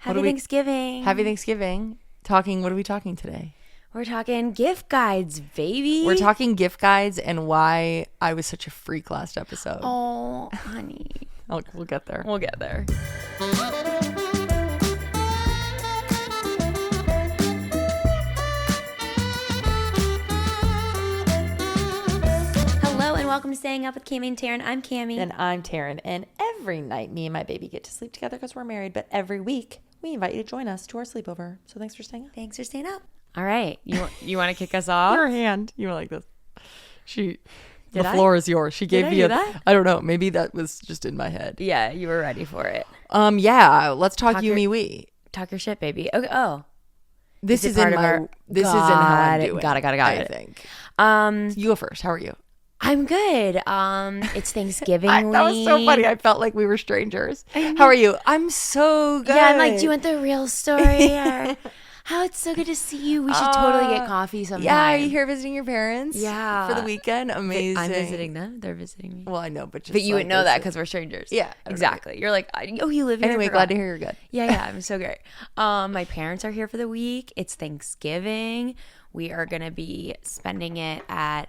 Happy Thanksgiving. Happy Thanksgiving. What are we talking today? We're talking gift guides, baby. We're talking gift guides and why I was such a freak last episode. Oh, honey. We'll get there. We'll get there. Hello and welcome to Staying Up with Cami and Taryn. I'm Cami. And I'm Taryn. And every night, me and my baby get to sleep together because we're married. But every week, we invite you to join us to our sleepover. So thanks for staying up. Thanks for staying up. All right. You want to kick us off? Your hand. You were like this. The I? floor is yours. She gave Did I me do that? I don't know. Maybe that was just in my head. Yeah, you were ready for it. Yeah. Let's talk you, me, we. Talk your shit, baby. Okay. Oh. This Is is it in part of my. our- This is in how I'm doing. Got it. I think. You go first. How are you? I'm good. It's Thanksgiving week. That was so funny. I felt like we were strangers. How are you? I'm so good. Yeah, I'm like, do you want the real story? Or, how it's so good to see you. We should totally get coffee sometime. Yeah, are you here visiting your parents? Yeah. For the weekend? Amazing. I'm visiting them. They're visiting me. Well, I know, but But you wouldn't know that because we're strangers. Yeah. Exactly. You're like, oh, you live here. Anyway, glad to hear you're good. Yeah, I'm so great. My parents are here for the week. It's Thanksgiving. We are going to be spending it at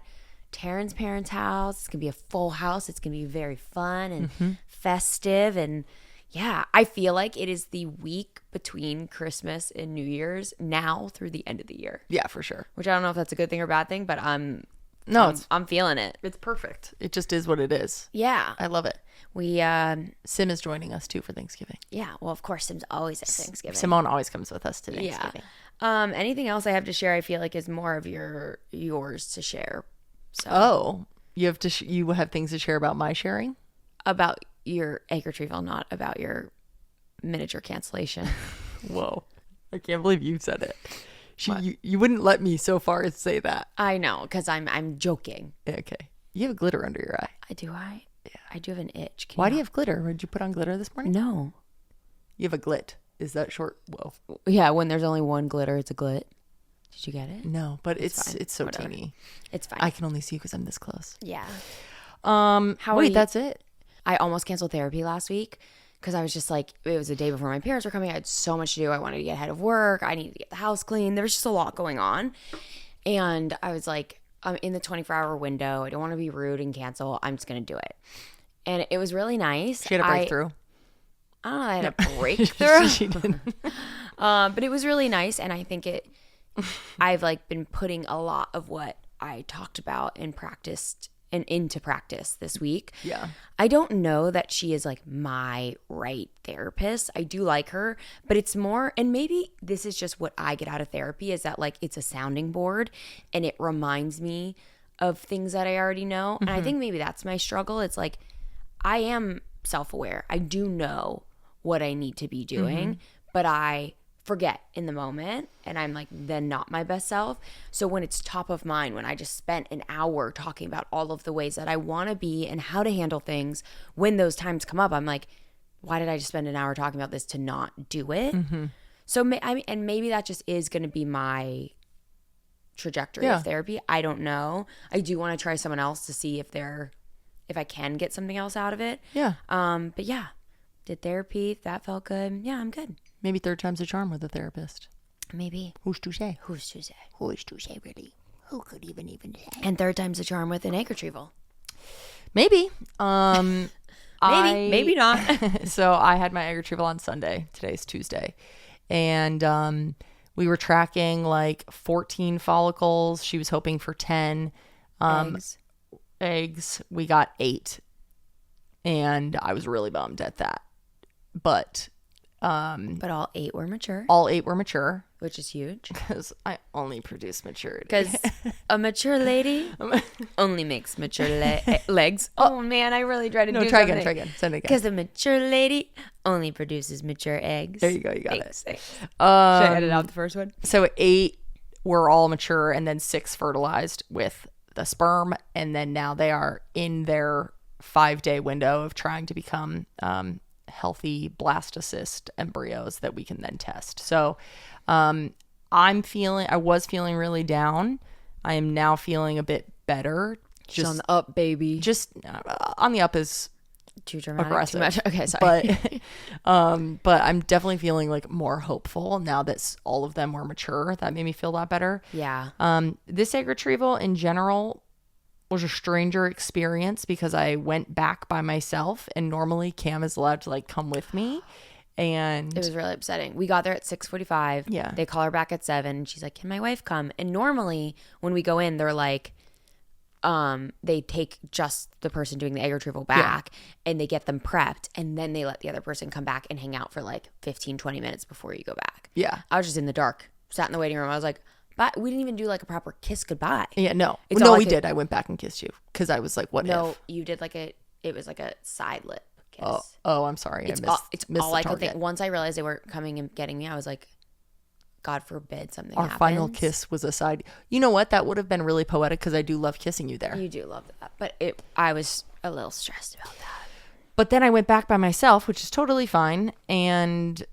Taryn's parents' house. It's going to be a full house. It's going to be very fun and festive. And yeah, I feel like it is the week between Christmas and New Year's now through the end of the year. Yeah, for sure. Which I don't know if that's a good thing or bad thing, but I'm feeling it. It's perfect. It just is what it is. Yeah. I love it. We Sim is joining us too for Thanksgiving. yeah, well, of course Sim's always at Thanksgiving. Simone always comes with us to Thanksgiving. Yeah. Anything else I have to share I feel like is more of yours to share. So Oh, you have you have things to share about my sharing? about your egg retrieval, not about your miniature cancellation. Whoa. I can't believe you said it. You wouldn't let me so far as say that. I know, because I'm joking. Okay. You have glitter under your eye. I do have an itch. Why do you have glitter? Did you put on glitter this morning? No. You have a glit. Is that short? Whoa. Yeah, when there's only one glitter, it's a glit. Did you get it? No, but it's fine. so Whatever. teeny. It's fine. I can only see you because I'm this close. Yeah. How are you? That's it. I almost canceled therapy last week because I was just like, it was the day before my parents were coming. I had so much to do. I wanted to get ahead of work. I needed to get the house clean. There was just a lot going on. And I was like, I'm in the 24-hour window. I don't want to be rude and cancel. I'm just going to do it. And it was really nice. She had a breakthrough. I don't know. I had a breakthrough. She didn't. But it was really nice. And I think I've like been putting a lot of what I talked about and practiced and into practice this week. Yeah. I don't know that she is like my right therapist. I do like her, but it's more, and maybe this is just what I get out of therapy, is that like it's a sounding board and it reminds me of things that I already know. And I think maybe that's my struggle. It's like I am self-aware. I do know what I need to be doing, but I forget in the moment and I'm like then not my best self. So when it's top of mind, when I just spent an hour talking about all of the ways that I want to be and how to handle things, when those times come up, I'm like, why did I just spend an hour talking about this to not do it? So and maybe that just is going to be my trajectory of therapy. I don't know. I do want to try someone else to see if I can get something else out of it. Yeah. But yeah, did therapy. That felt good. Yeah, I'm good. Maybe third time's a charm with a therapist. Maybe. Who's to say? Who's to say? Who is to say, really? Who could even say? And third time's a charm with an egg retrieval. Maybe. Maybe not. So I had my egg retrieval on Sunday. Today's Tuesday. And we were tracking like 14 follicles. She was hoping for 10 eggs. We got 8. And I was really bummed at that. But all 8 were mature. All 8 were mature. Which is huge. Because I only produce maturity. Because a mature lady only makes mature legs. Oh man, I really tried to do try something. again. Send it again. Because a mature lady only produces mature eggs. There you go. You got Thanks. it. Should I edit out the first one? So 8 were all mature and then 6 fertilized with the sperm. And then now they are in their 5-day window of trying to become healthy blastocyst embryos that we can then test. So I was feeling really down. I am now feeling a bit better. Just on the up, baby. Just on the up is Too dramatic, aggressive. too much. Okay, sorry. But I'm definitely feeling like more hopeful now that all of them were mature. That made me feel a lot better. Yeah. This egg retrieval in general was a stranger experience because I went back by myself, and normally Cam is allowed to like come with me. And it was really upsetting. We got there at 6:45. Yeah. They call her back at 7. And she's like, can my wife come? And normally when we go in, they're like, they take just the person doing the egg retrieval back and they get them prepped. And then they let the other person come back and hang out for like 15, 20 minutes before you go back. Yeah. I was just in the dark, sat in the waiting room. I was like, but we didn't even do like a proper kiss goodbye. Yeah, no. It's No, all we like did. I went back and kissed you because I was like, what No, if? you did like it was like a side lip kiss. Oh, I'm sorry. It's I it's missed all the I could target. think. Once I realized they were coming and getting me, I was like, God forbid something Our happens. final kiss was a side. You know what? That would have been really poetic because I do love kissing you there. You do love that. But I was a little stressed about that. But then I went back by myself, which is totally fine. And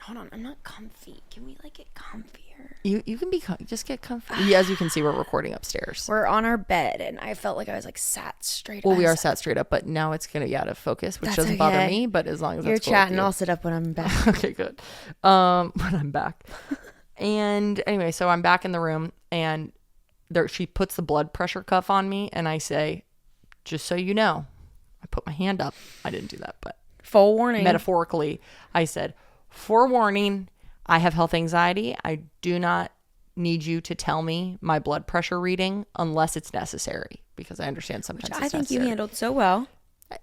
Hold on, I'm not comfy. Can we like get comfier? you can be just get comfy. As you can see, we're recording upstairs. We're on our bed and I felt like I was like sat straight up. Well, we are sat straight up, but now it's going to be out of focus, which That's doesn't bother okay. me. But as long as You're that's cool with chatting, you. I'll sit up when I'm back. Okay, good. When I'm back. And anyway, so I'm back in the room and she puts the blood pressure cuff on me and I say, just so you know, I put my hand up. I didn't do that, but Full warning. metaphorically, I said, forewarning, I have health anxiety. I do not need you to tell me my blood pressure reading unless it's necessary because I understand sometimes Which it's I think you necessary. handled so well.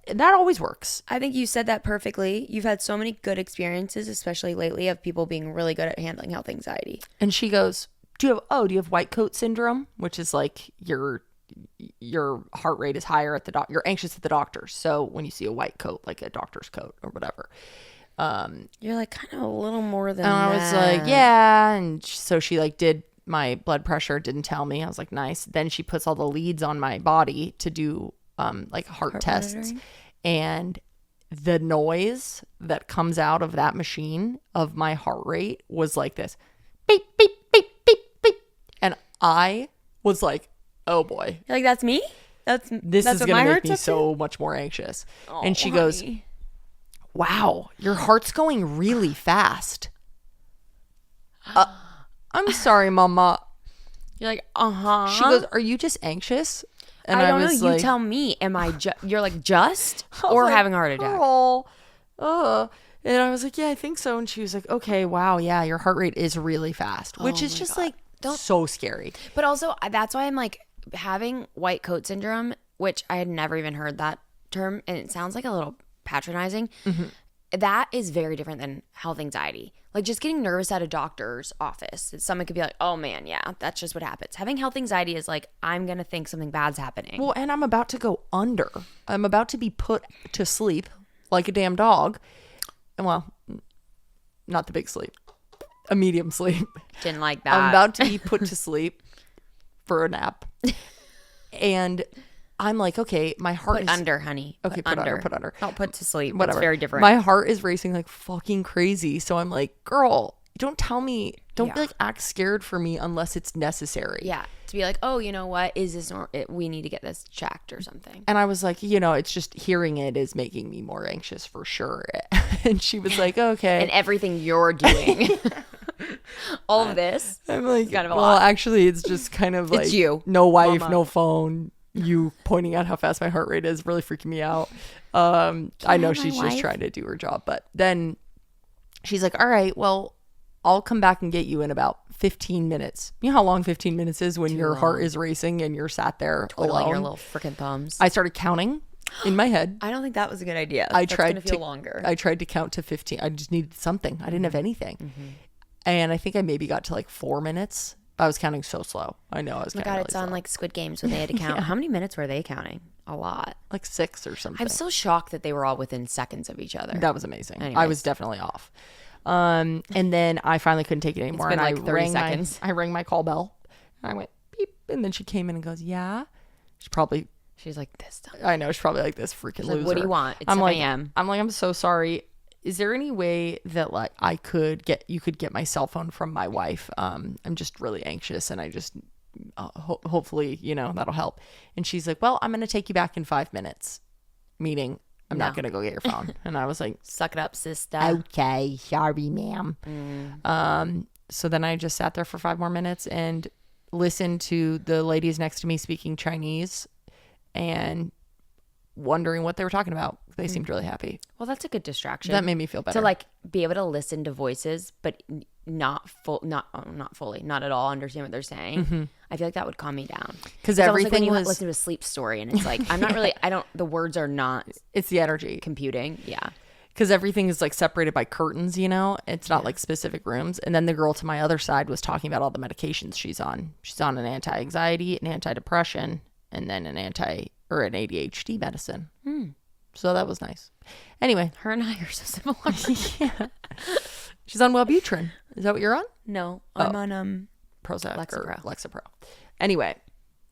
That always works. I think you said that perfectly. You've had so many good experiences, especially lately, of people being really good at handling health anxiety. And she goes, do you have white coat syndrome, which is like your heart rate is higher at the you're anxious at the doctor's. So when you see a white coat, like a doctor's coat or whatever. You're like kind of a little more than And that. I was like, yeah. And so she like did my blood pressure, didn't tell me. I was like, nice. Then she puts all the leads on my body to do like heart tests. monitoring? And the noise that comes out of that machine of my heart rate was like this. Beep, beep, beep, beep, beep. And I was like, oh boy. You're like, that's me? This that's is what going my to make heart's me up to? so much more anxious. Oh, and she goes, honey. wow, your heart's going really fast. I'm sorry, Mama. You're like, uh-huh. She goes, are you just anxious? And I don't know. was You like, tell me. Am I you're like just I was or like, having a heart attack? Girl, and I was like, yeah, I think so. And she was like, okay, wow, yeah, your heart rate is really fast, which is my just God. like so scary. But also, that's why I'm like having white coat syndrome, which I had never even heard that term, and it sounds like a little patronizing. Mm-hmm. That is very different than health anxiety. Like just getting nervous at a doctor's office. Someone could be like, oh man, yeah, that's just what happens. Having health anxiety is like, I'm going to think something bad's happening. Well, and I'm about to go under. I'm about to be put to sleep like a damn dog. And well, not the big sleep, a medium sleep. Didn't like that. I'm about to be put to sleep for a nap. And I'm like, okay, my heart Put is under, honey. Okay, put under. Don't put to sleep. whatever. It's very different. My heart is racing like fucking crazy. So I'm like, girl, don't tell me, don't Yeah. be like act scared for me unless it's necessary. Yeah. To be like, oh, you know what? Is this, we need to get this checked or something. And I was like, it's just hearing it is making me more anxious for sure. And she was like, okay. And everything you're doing. All of this. I'm like, kind of a well, lot. actually, it's just kind of like you, no wife, Mama. no phone. You pointing out how fast my heart rate is really freaking me out. I know have she's my just wife? trying to do her job, but then she's like, all right, well, I'll come back and get you in about 15 minutes. You know how long 15 minutes is when your heart is racing and you're sat there Twiddling your alone? little freaking thumbs. I started counting in my head. I don't think that was a good idea. I That's tried gonna feel to longer. I tried to count to 15. I just needed something. I didn't have anything. And I think I maybe got to like 4 minutes. I was counting so slow. I know I was Oh my counting God, really it's on slow. like Squid Games when they had to count. How many minutes were they counting? A lot. like 6 or something. I'm so shocked that they were all within seconds of each other. That was amazing. I Anyways. was definitely off. And then I finally couldn't take it anymore. been and like I 30 rang seconds. I rang my call bell. And I went beep. And then she came in and goes, yeah. She's like, this time. I know, she's probably like this freaking loser. Like, what do you want? It's I'm 7 like, a.m. I'm so sorry. Is there any way that like you could get my cell phone from my wife? I'm just really anxious and I just, hopefully, that'll help. And she's like, well, I'm going to take you back in 5 minutes. meaning I'm not going to go get your phone. And I was like, Suck it up, sister. okay, sorry, ma'am. So then I just sat there for 5 more minutes and listened to the ladies next to me speaking Chinese and wondering what they were talking about. They seemed really happy. Well, that's a good distraction. That made me feel better. To like be able to listen to voices, but not fully, not at all understand what they're saying. I feel like that would calm me down. Because Like everything when you was... listen to a sleep story and it's like, I'm not really, the words are not It's the energy. computing. Yeah. Because everything is like separated by curtains, you know? It's not like specific rooms. And then the girl to my other side was talking about all the medications she's on. She's on an anti-anxiety, an antidepressant, and then an ADHD medicine. So that was nice. Anyway. Her and I are so similar. Yeah. She's on Wellbutrin. Is that what you're on? No, I'm on Prozac Lexapro. or Lexapro. Anyway,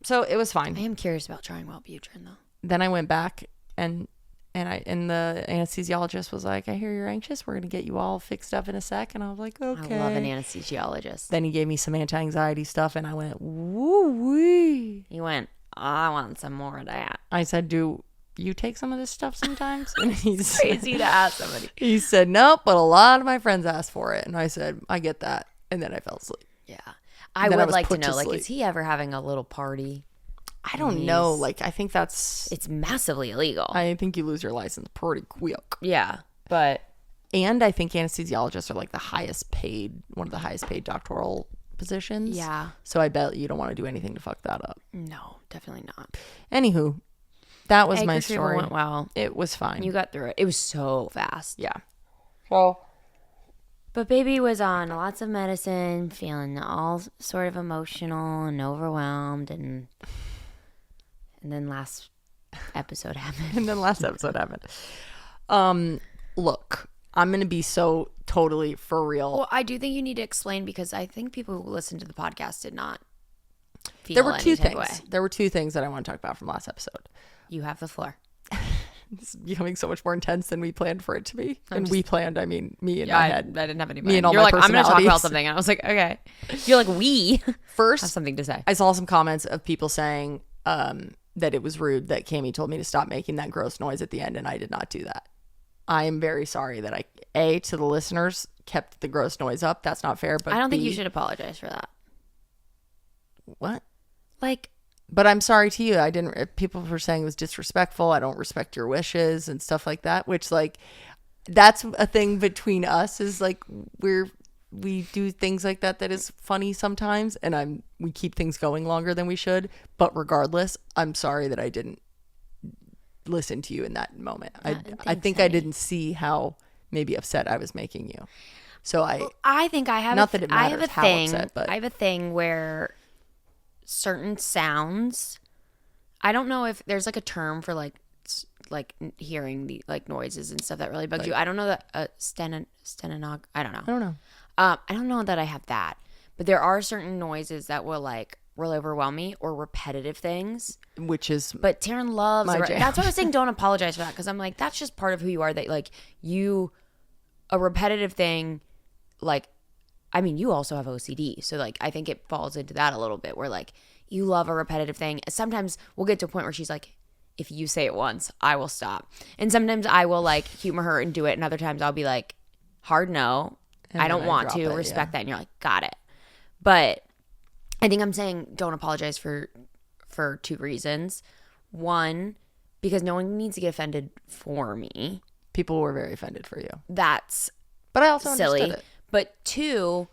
so it was fine. I am curious about trying Wellbutrin though. Then I went back and the anesthesiologist was like, I hear you're anxious. We're going to get you all fixed up in a sec. And I was like, okay. I love an anesthesiologist. Then he gave me some anti-anxiety stuff and I went, woo-wee. He went, I want some more of that. I said, do you take some of this stuff sometimes? And he's Crazy to ask somebody. He said, nope, but a lot of my friends asked for it. And I said, I get that. And then I fell asleep. Yeah. I Then would was like to put know, like, sleep. is he ever having a little party? I don't know. Like, I think It's massively illegal. I think you lose your license pretty quick. Yeah. But And I think anesthesiologists are like one of the highest paid doctoral positions. yeah. So I bet you don't want to do anything to fuck that up. No, definitely not. Anywho, that was my Egg retrieval story. went well. It was fine. You got through it. It was so fast. Yeah. Well, But baby was on lots of medicine, feeling all sort of emotional and overwhelmed, and then last episode happened. and then last episode happened. Look, I'm gonna be so totally for real. Well, I do think you need to explain because I think people who listened to the podcast did not feel There were any two takeaway. things. There were two things that I want to talk about from last episode. You have the floor. It's becoming so much more intense than we planned for it to be. We planned, I mean, me and Yeah, my I head. didn't have any. Me and all You're my like, I'm going to talk about personalities. something, and I was like, okay. You're like, we First, have something to say. I saw some comments of people saying that it was rude that Cammie told me to stop making that gross noise at the end, and I did not do that. I am very sorry that to the listeners, kept the gross noise up. That's not fair. But I don't think B, you should apologize for that. What? Like, But I'm sorry to you. I didn't. People were saying it was disrespectful. I don't respect your wishes and stuff like that. Which, like, that's a thing between us. Is like we do things like that is funny sometimes, and we keep things going longer than we should. But regardless, I'm sorry that I didn't listen to you in that moment. I think I didn't see how maybe upset I was making you. So I think I have not that it I have matters a how thing. upset, but I have a thing where certain sounds. I don't know if there's like a term for like hearing the like noises and stuff that really bugs you. I don't know that stenog. I don't know. I don't know. I don't know that I have that, but there are certain noises that will really overwhelm me, or repetitive things. Which is But Taryn loves my jam. That's what I was saying. Don't apologize for that, because I'm like, that's just part of who you are. That like a repetitive thing. Like, I mean, you also have OCD, so like I think it falls into that a little bit, where like you love a repetitive thing. Sometimes we'll get to a point where she's like, if you say it once, I will stop. And sometimes I will like humor her and do it, and other times I'll be like, hard no. And I don't then want drop to it, respect yeah. that. And you're like, got it. But I think I'm saying don't apologize for two reasons. One, because no one needs to get offended for me. People were very offended for you. That's But I also silly. understood it. But two,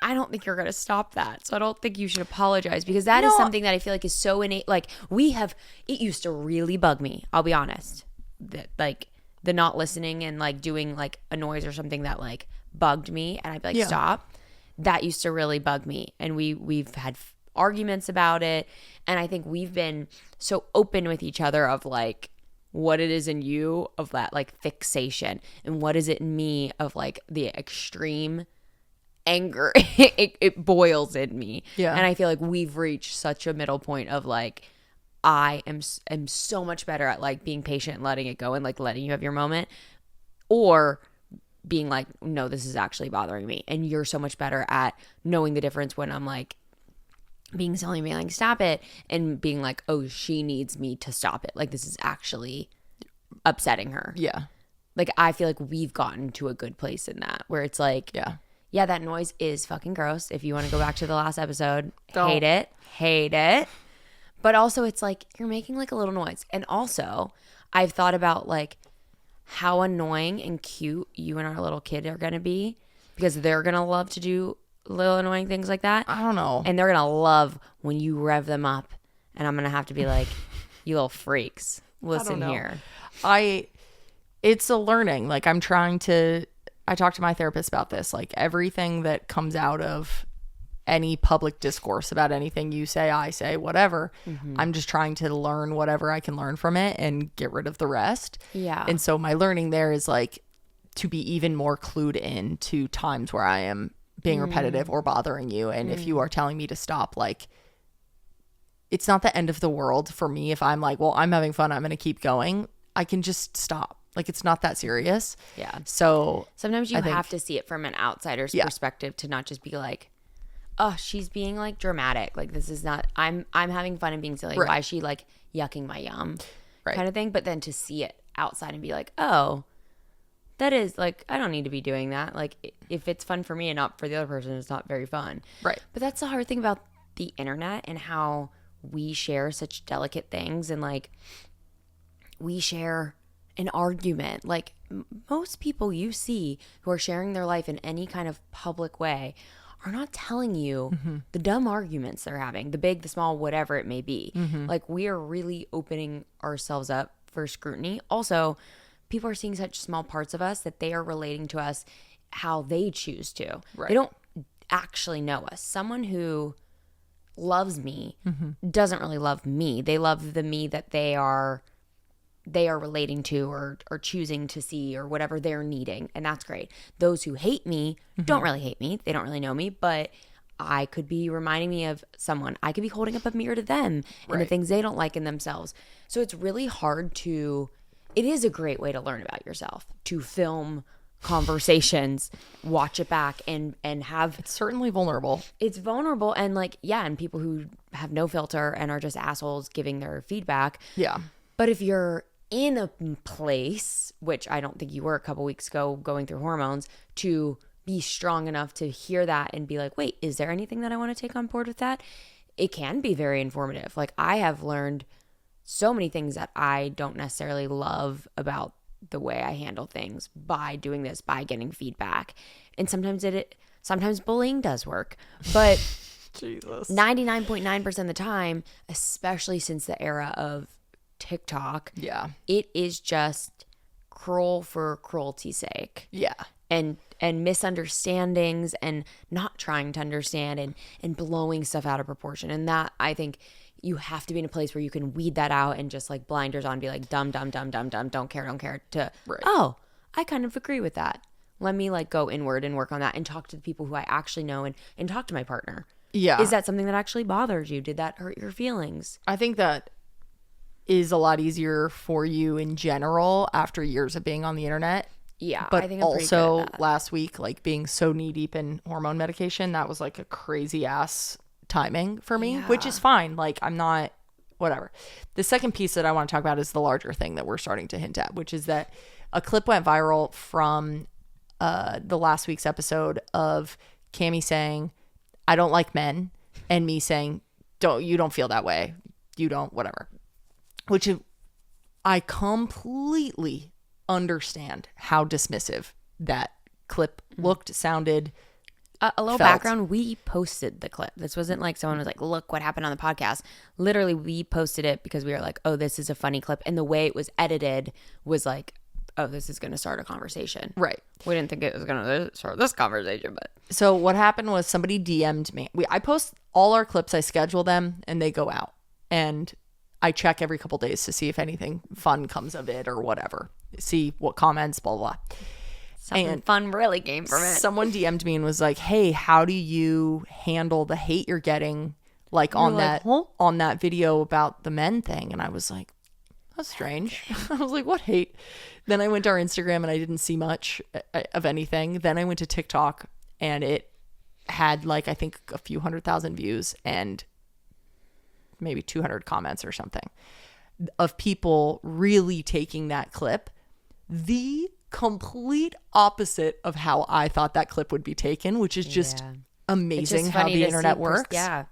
I don't think you're going to stop that. So I don't think you should apologize, because that is something that I feel like is so innate. Like it used to really bug me. I'll be honest. That like the not listening and like doing like a noise or something that like bugged me, and I'd be like, stop. That used to really bug me. And we've had arguments about it. And I think we've been so open with each other of like what it is in you of that like fixation, and what is it in me of like the extreme anger it boils in me. Yeah. And I feel like we've reached such a middle point of like, I am so much better at like being patient and letting it go and like letting you have your moment, or being like, no, this is actually bothering me. And you're so much better at knowing the difference when I'm like being like, stop it, and being like, oh, she needs me to stop it. Like, this is actually upsetting her. Yeah. Like, I feel like we've gotten to a good place in that where it's like, yeah, that noise is fucking gross. If you want to go back to the last episode, hate it. But also it's like, you're making like a little noise. And also I've thought about like how annoying and cute you and our little kid are going to be, because they're going to love to do little annoying things like that. I don't know. And they're going to love when you rev them up. And I'm going to have to be like, you little freaks, listen here. It's a learning. Like, I talked to my therapist about this. Like, everything that comes out of any public discourse about anything you say, I say, whatever, I'm just trying to learn whatever I can learn from it and get rid of the rest. Yeah. And so my learning there is like to be even more clued in to times where I am being repetitive or bothering you. And if you are telling me to stop, like, it's not the end of the world for me if I'm like, well, I'm having fun, I'm going to keep going. I can just stop. Like, it's not that serious. Yeah. So sometimes you have to see it from an outsider's perspective to not just be like, oh, she's being like dramatic. Like, this is not, I'm having fun and being silly. Right. Why is she like yucking my yum? Right. Kind of thing. But then to see it outside and be like, oh, that is like, I don't need to be doing that. Like, if it's fun for me and not for the other person, it's not very fun. Right. But that's the hard thing about the internet and how we share such delicate things. And like, we share an argument. Like, most people you see who are sharing their life in any kind of public way are not telling you the dumb arguments they're having, the big, the small, whatever it may be. Like, we are really opening ourselves up for scrutiny. Also, people are seeing such small parts of us that they are relating to us how they choose to. Right. They don't actually know us. Someone who loves me doesn't really love me. They love the me that they are relating to or choosing to see or whatever they're needing. And that's great. Those who hate me don't really hate me. They don't really know me, but I could be reminding me of someone. I could be holding up a mirror to them and the things they don't like in themselves. So it's really hard it is a great way to learn about yourself, to film conversations, watch it back and have. It's certainly vulnerable. It's vulnerable. And like, yeah. And people who have no filter and are just assholes giving their feedback. Yeah. But if you're in a place, which I don't think you were a couple weeks ago going through hormones, to be strong enough to hear that and be like, wait, is there anything that I want to take on board with that? It can be very informative. Like, I have learned so many things that I don't necessarily love about the way I handle things by doing this, by getting feedback. And sometimes bullying does work, but Jesus. 99.9% of the time, especially since the era of TikTok, it is just cruel for cruelty's sake. Yeah. And misunderstandings and not trying to understand and blowing stuff out of proportion. And that, I think, you have to be in a place where you can weed that out and just like blinders on, be like dumb, don't care, to, oh, I kind of agree with that. Let me like go inward and work on that and talk to the people who I actually know and talk to my partner. Yeah. Is that something that actually bothers you? Did that hurt your feelings? I think that is a lot easier for you in general after years of being on the internet. Yeah. But I think I'm also last week, like being so knee deep in hormone medication, that was like a crazy ass timing for me, which is fine. Like, I'm not, whatever. The second piece that I want to talk about is the larger thing that we're starting to hint at, which is that a clip went viral from the last week's episode of Cammie saying, I don't like men, and me saying, you don't feel that way. You don't, whatever. Which I completely understand how dismissive that clip looked, sounded, a little felt. background. We posted the clip. This wasn't like someone was like, look what happened on the podcast. Literally, we posted it because we were like, oh, this is a funny clip. And the way it was edited was like, oh, this is going to start a conversation. Right. We didn't think it was going to start this conversation, but. So what happened was somebody DM'd me. I post all our clips. I schedule them and they go out. And I check every couple days to see if anything fun comes of it or whatever. See what comments, blah, blah. Something fun really came from it. Someone DM'd me and was like, hey, how do you handle the hate you're getting like on that video about the men thing? And I was like, that's strange. I was like, what hate? Then I went to our Instagram and I didn't see much of anything. Then I went to TikTok and it had like, I think a few 100,000 views and maybe 200 comments or something. of people really taking that clip the complete opposite of how I thought that clip would be taken, which is just amazing how the internet works. Yeah.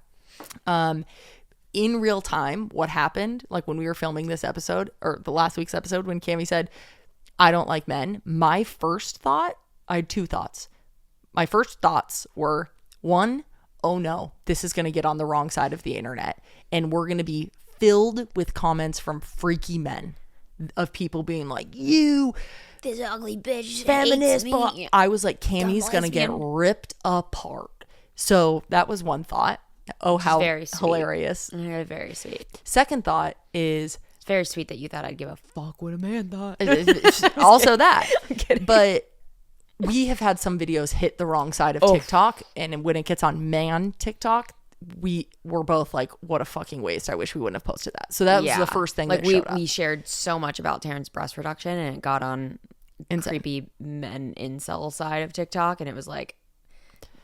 In real time, what happened, like when we were filming this episode or the last week's episode, when Cammie said, I don't like men, my first thought, I had two thoughts. My first thoughts were, one, oh no, this is going to get on the wrong side of the internet. And we're going to be filled with comments from freaky men of people being like, you, this ugly bitch, feminist. hates me. I was like, Cammie's going to get ripped apart. So that was one thought. Oh, how hilarious. Very sweet. Second thought is, it's very sweet that you thought I'd give a fuck what a man thought. Also that. But we have had some videos hit the wrong side of TikTok. And when it gets on man TikTok, we were both like, what a fucking waste. I wish we wouldn't have posted that. So that was the first thing like that showed up. We shared so much about Taryn's breast reduction, and it got on creepy men incel side of TikTok, and it was like,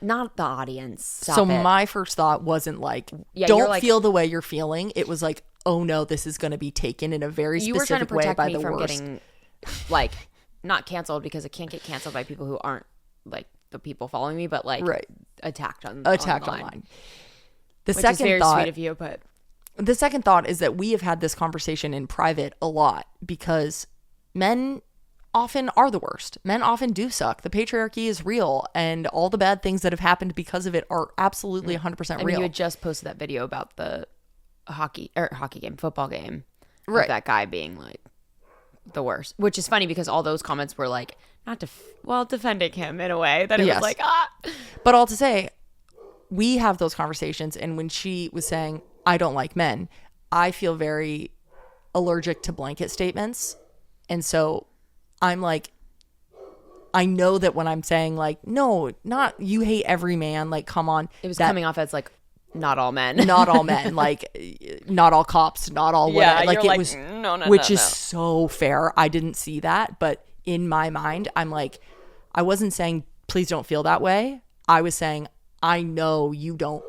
not the audience. Stop it. My first thought wasn't like, Yeah, don't like, feel the way you're feeling. It was like, oh no, this is going to be taken in a very specific way by the worst. You were trying to protect me from getting, like, not canceled, because it can't get canceled by people who aren't like the people following me, but like attacked online. Which is very sweet of you, but the second thought is that we have had this conversation in private a lot, because men often are the worst. Men often do suck. The patriarchy is real, and all the bad things that have happened because of it are absolutely 100% real. I mean, you had just posted that video about the football game, right? That guy being like the worst, which is funny because all those comments were like defending him in a way that it was like But all to say, we have those conversations, and when she was saying, I don't like men, I feel very allergic to blanket statements, and so I'm like, I know that when I'm saying like, no, not you hate every man, like, come on. It was coming off as like, not all men. Not all men. Like, not all cops, not all women. Yeah, like, it was, no, which is so fair. I didn't see that. But in my mind, I'm like, I wasn't saying, please don't feel that way. I was saying, I know you don't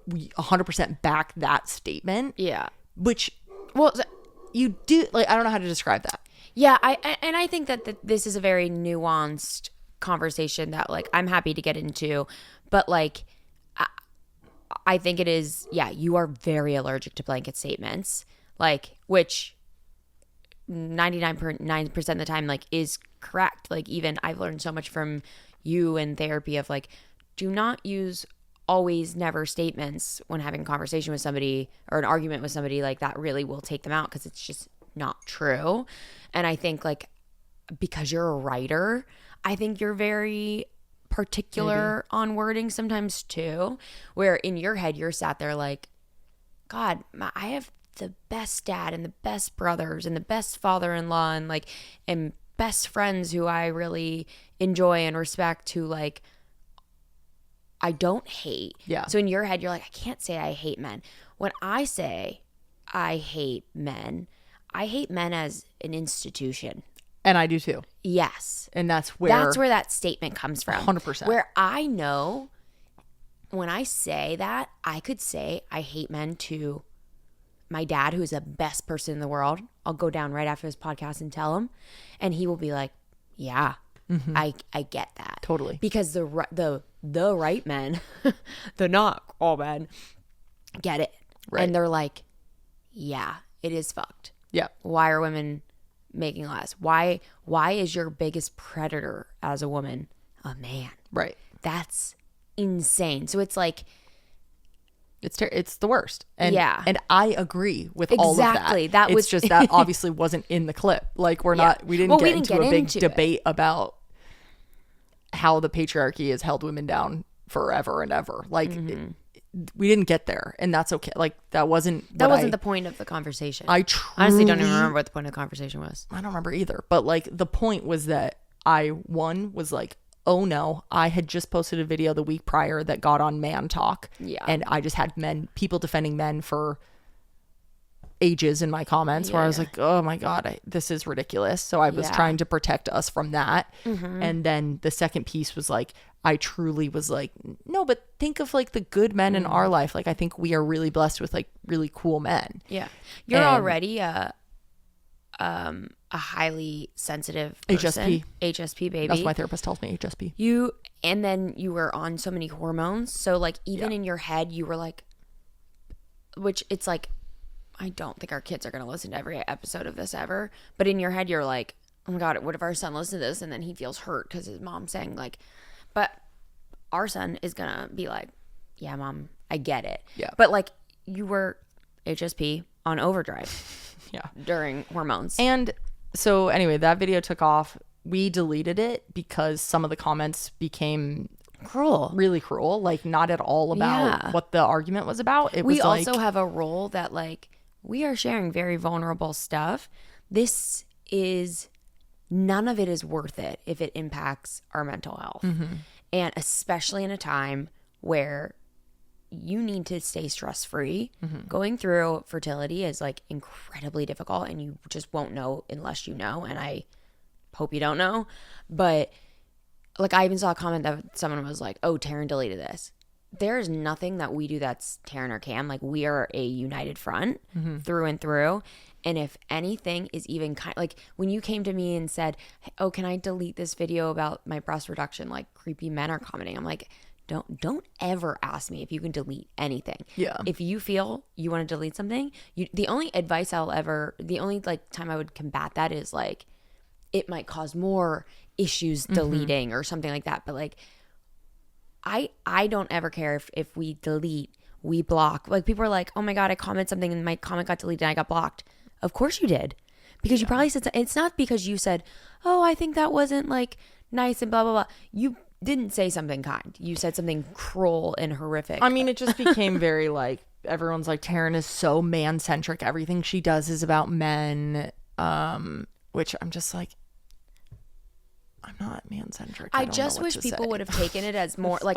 100% back that statement. Yeah. Which, well, you do, like, I don't know how to describe that. Yeah, I think that this is a very nuanced conversation that, like, I'm happy to get into, but like, I think it is, you are very allergic to blanket statements, like, which 99% of the time, like, is correct. Like, even I've learned so much from you in therapy of like, do not use always never statements when having a conversation with somebody or an argument with somebody. Like, that really will take them out, because it's just not true. And I think, like, because you're a writer, I think you're very particular on wording sometimes too, where in your head you're sat there like, God, I have the best dad and the best brothers and the best father-in-law and like, and best friends who I really enjoy and respect, who like I don't hate. Yeah. So in your head you're like, I can't say I hate men. When I say I hate men as an institution. And I do too. Yes. And that's where that statement comes from. 100%. Where I know when I say that, I could say I hate men to my dad, who's the best person in the world. I'll go down right after this podcast and tell him. And he will be like, yeah, I get that. Totally. Because the right men, the not all men, get it. Right. And they're like, yeah, it is fucked. Yeah. Why are women making less? Why is your biggest predator as a woman a man? Right. That's insane. So it's like, it's the worst. And and I agree with all of that. Exactly. That was just that obviously wasn't in the clip. Like, we didn't get into a big debate about how the patriarchy has held women down forever and ever. Like, we didn't get there, and that's okay. Like, that wasn't the point of the conversation. I honestly don't even remember what the point of the conversation was. I don't remember either. But like, the point was that I was like, oh no, I had just posted a video the week prior that got on Man Talk. Yeah. And I just had people defending men for ages in my comments where I was like, oh my God, this is ridiculous. So I was trying to protect us from that. And then the second piece was like, I truly was like, no, but think of like the good men in our life. Like, I think we are really blessed with like really cool men. Yeah. You're already a highly sensitive person. HSP baby. That's what my therapist tells me, HSP. And then you were on so many hormones. So like even in your head, you were like, which it's like, I don't think our kids are going to listen to every episode of this ever. But in your head, you're like, oh my God, what if our son listens to this and then he feels hurt because his mom's saying like, but our son is going to be like, yeah, mom, I get it. Yeah. But like you were HSP on overdrive. Yeah. During hormones. And so anyway, that video took off. We deleted it because some of the comments became cruel. Really cruel. Like not at all about what the argument was about. We also have a rule that like we are sharing very vulnerable stuff. This is none of it is worth it if it impacts our mental health. And especially in a time where you need to stay stress-free. Going through fertility is like incredibly difficult and you just won't know unless you know. And I hope you don't know. But like I even saw a comment that someone was like, oh, Taryn deleted this. There's nothing that we do that's Taryn or Cam. Like we are a united front through and through. And if anything is even kind like when you came to me and said, oh, can I delete this video about my breast reduction? Like creepy men are commenting. I'm like, don't ever ask me if you can delete anything. Yeah. If you feel you want to delete something, the only advice the only like time I would combat that is like it might cause more issues deleting or something like that. But like I don't ever care if we delete, we block. Like people are like, oh my God, I commented something and my comment got deleted and I got blocked. Of course you did. Because you probably said it's not because you said, oh, I think that wasn't like nice and blah, blah, blah. You didn't say something kind. You said something cruel and horrific. I mean, it just became very like, everyone's like, Taryn is so man-centric. Everything she does is about men, which I'm just like, I'm not man-centric. I just wish people would have taken it as more like,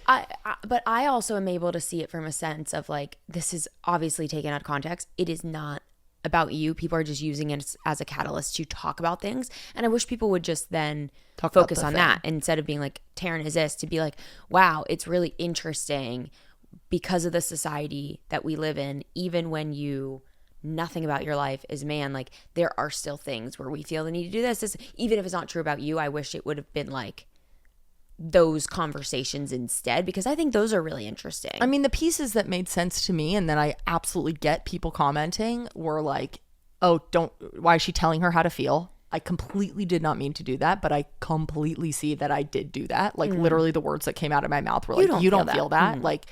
but I also am able to see it from a sense of like, this is obviously taken out of context. It is not about you. People are just using it as a catalyst to talk about things. And I wish people would just then focus on that instead of being like, Taryn is this, to be like, wow, it's really interesting because of the society that we live in. Even when nothing about your life is man, like there are still things where we feel the need to do this. Even if it's not true about you, I wish it would have been like those conversations instead, because I think those are really interesting. I mean, the pieces that made sense to me and then I absolutely get people commenting were like, oh, why is she telling her how to feel? I completely did not mean to do that, but I completely see that I did do that. Like literally the words that came out of my mouth were like, you don't feel that. Like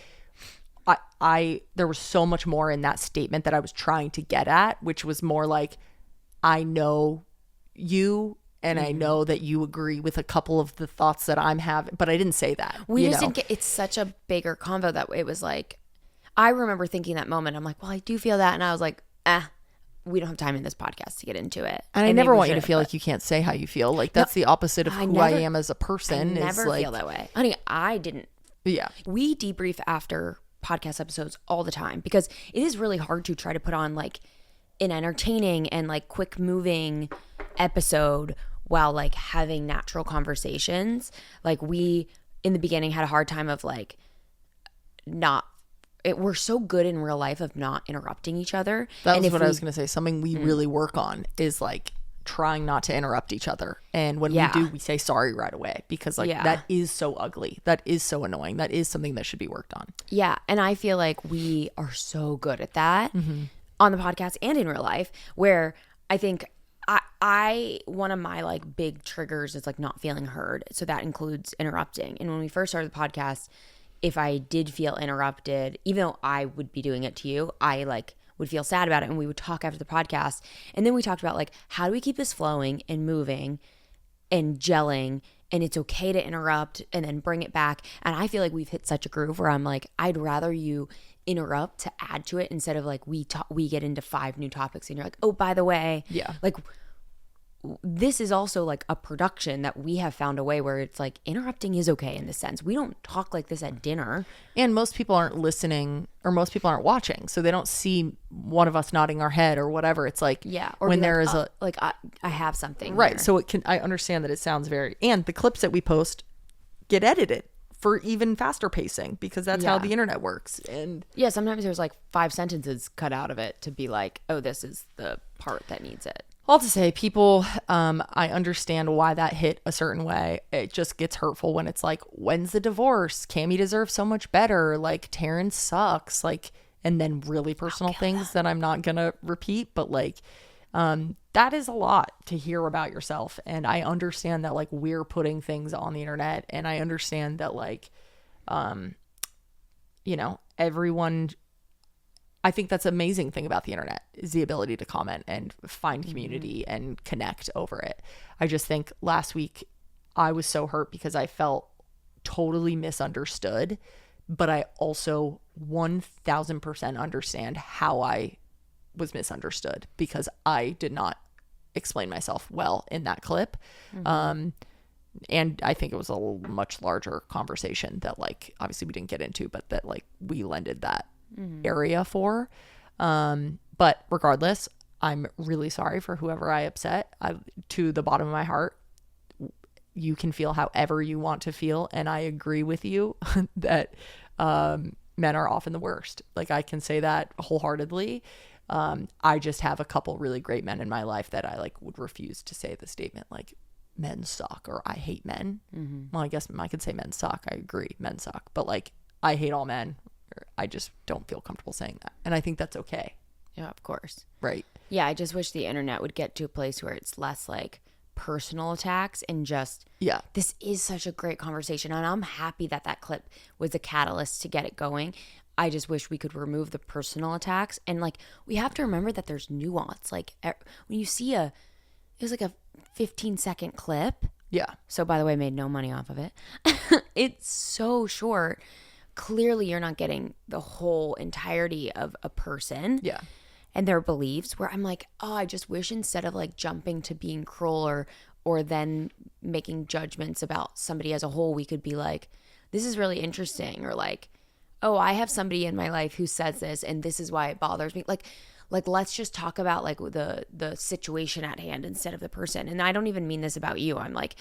there was so much more in that statement that I was trying to get at, which was more like, I know you and I know that you agree with a couple of the thoughts that I'm having, but I didn't say that. We just didn't get, it's such a bigger convo that it was like, I remember thinking that moment, I'm like, well, I do feel that. And I was like, we don't have time in this podcast to get into it. And I never want you to feel like you can't say how you feel. Like that's the opposite of who I am as a person. I never like, feel that way. Honey, I didn't. Yeah. We debrief after podcast episodes all the time because it is really hard to try to put on like an entertaining and like quick moving episode while like having natural conversations. Like we in the beginning had a hard time of like we're so good in real life of not interrupting each other. That was what I was going to say. Something we really work on is like trying not to interrupt each other. And when we do, we say sorry right away because like that is so ugly. That is so annoying. That is something that should be worked on. Yeah. And I feel like we are so good at that on the podcast and in real life, where I think I one of my like big triggers is like not feeling heard. So that includes interrupting. And when we first started the podcast, if I did feel interrupted, even though I would be doing it to you, I like would feel sad about it. And we would talk after the podcast. And then we talked about like, how do we keep this flowing and moving and gelling? And it's okay to interrupt and then bring it back. And I feel like we've hit such a groove where I'm like, I'd rather you interrupt to add to it instead of like we get into 5 new topics and you're like, oh, by the way, like this is also like a production that we have found a way where it's like interrupting is okay in this sense. We don't talk like this at dinner. And most people aren't listening or most people aren't watching. So they don't see one of us nodding our head or whatever. It's like, or when there like, is like I have something. Right. Here. So I understand that it sounds very, and the clips that we post get edited for even faster pacing, because that's how the internet works. And yeah, sometimes there's like 5 sentences cut out of it to be like, oh, this is the part that needs it. all to say, people, I understand why that hit a certain way. It just gets hurtful when it's like, when's the divorce? Cammy deserves so much better. Like, Taryn sucks. Like, and then really personal things that I'm not gonna repeat, but like, that is a lot to hear about yourself. And I understand that like we're putting things on the internet, and I understand that like, you know, everyone, I think that's an amazing thing about the internet is the ability to comment and find community and connect over it. I just think last week I was so hurt because I felt totally misunderstood, but I also 1000% understand how I was misunderstood because I did not explain myself well in that clip. And I think it was a much larger conversation that like obviously we didn't get into, but that like we lended that area for. But regardless, I'm really sorry for whoever I upset. To the bottom of my heart, you can feel however you want to feel, and I agree with you that men are often the worst. Like, I can say that wholeheartedly. I just have a couple really great men in my life that I like would refuse to say the statement like men suck or I hate men. Well, I guess I could say men suck. I agree, men suck, but like I hate all men. I just don't feel comfortable saying that, and I think that's okay. Yeah, of course. Right. Yeah, I just wish the internet would get to a place where it's less like personal attacks and just, this is such a great conversation, and I'm happy that that clip was a catalyst to get it going. I just wish we could remove the personal attacks, and like we have to remember that there's nuance. Like when you see it was like a 15-second clip. Yeah. So by the way, made no money off of it. It's so short. Clearly you're not getting the whole entirety of a person. Yeah. And their beliefs, where I'm like, oh, I just wish instead of like jumping to being cruel or then making judgments about somebody as a whole, we could be like, this is really interesting, or like, oh, I have somebody in my life who says this and this is why it bothers me. Like let's just talk about like the situation at hand instead of the person. And I don't even mean this about you. I'm like,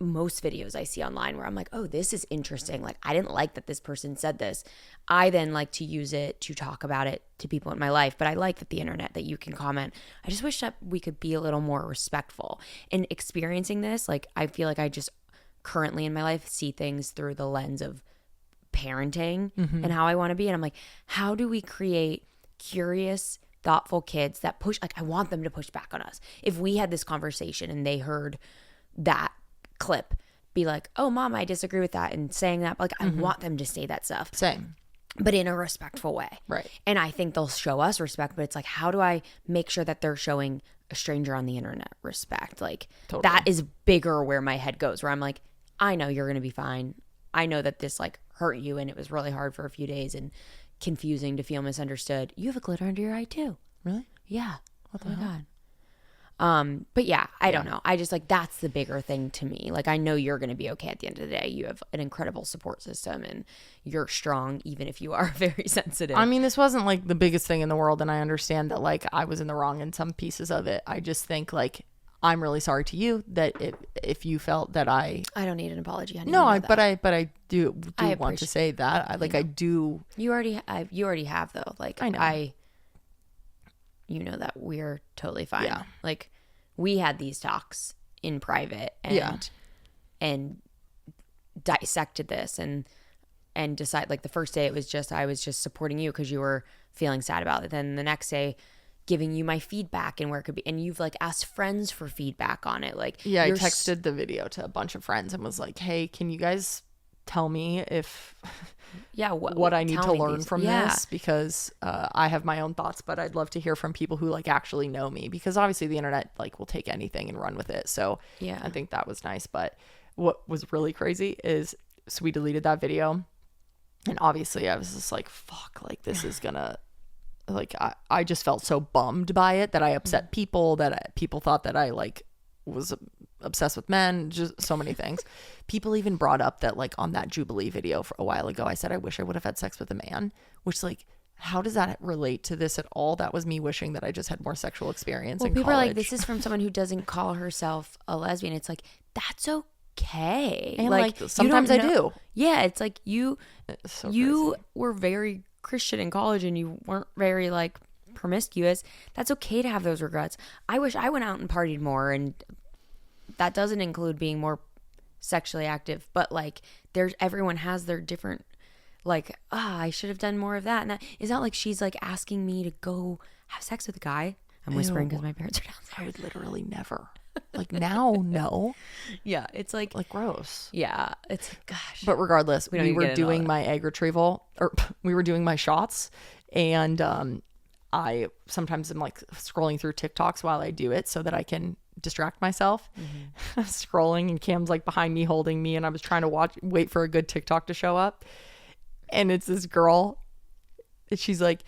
most videos I see online where I'm like, oh, this is interesting. Like, I didn't like that this person said this. I then like to use it to talk about it to people in my life. But I like that the internet, that you can comment. I just wish that we could be a little more respectful in experiencing this. Like, I feel like I just currently in my life see things through the lens of parenting and how I want to be. And I'm like, how do we create curious, thoughtful kids that push, like, I want them to push back on us. If we had this conversation and they heard that clip, be like, oh, mom, I disagree with that, and saying that, like, I want them to say that stuff. Same. But in a respectful way. Right. And I think they'll show us respect, but it's like, how do I make sure that they're showing a stranger on the internet respect? Like, that is bigger where my head goes, where I'm like, I know you're going to be fine. I know that this like hurt you and it was really hard for a few days and confusing to feel misunderstood. You have a glitter under your eye too. Really? Yeah. Oh my God. But yeah, I don't know. I just like, that's the bigger thing to me. Like, I know you're going to be okay at the end of the day. You have an incredible support system and you're strong, even if you are very sensitive. I mean, this wasn't like the biggest thing in the world, and I understand that like I was in the wrong in some pieces of it. I just think like I'm really sorry to you that if you felt that I don't need an apology. No, but I do want to say that I do. You already have though. Like, I know. You know that we're totally fine. Yeah. Like, we had these talks in private and dissected this and decide, like, the first day it was just, I was just supporting you because you were feeling sad about it. Then the next day, giving you my feedback and where it could be, and you've like asked friends for feedback on it. Like, I texted the video to a bunch of friends and was like, hey, can you guys tell me if what I need to learn from this, because I have my own thoughts, but I'd love to hear from people who like actually know me, because obviously the internet like will take anything and run with it. So I think that was nice. But what was really crazy is, so we deleted that video, and obviously I was just like, fuck, like this is gonna like, I just felt so bummed by it that I upset people, that people thought that I like was obsessed with men, just so many things. People even brought up that like on that Jubilee video for a while ago, I said I wish I would have had sex with a man, which like, how does that relate to this at all? That was me wishing that I just had more sexual experience in people college. are like, this is from someone who doesn't call herself a lesbian. It's like, that's okay. And like sometimes I do. Yeah, it's like you So you were very Christian in college and you weren't very like promiscuous. That's okay to have those regrets. I wish I went out and partied more, and that doesn't include being more sexually active, but like everyone has their different like, I should have done more of that. And that it's not like she's like asking me to go have sex with a guy. I'm whispering because my parents are downstairs. I would literally never. Like now, no. Yeah, it's like gross. Yeah, it's gosh. But regardless, we were doing that. my egg retrieval, or we were doing my shots, and I sometimes am like scrolling through TikToks while I do it so that I can distract myself. Scrolling, and Cam's like behind me holding me, and I was trying to wait for a good TikTok to show up, and it's this girl, and she's like,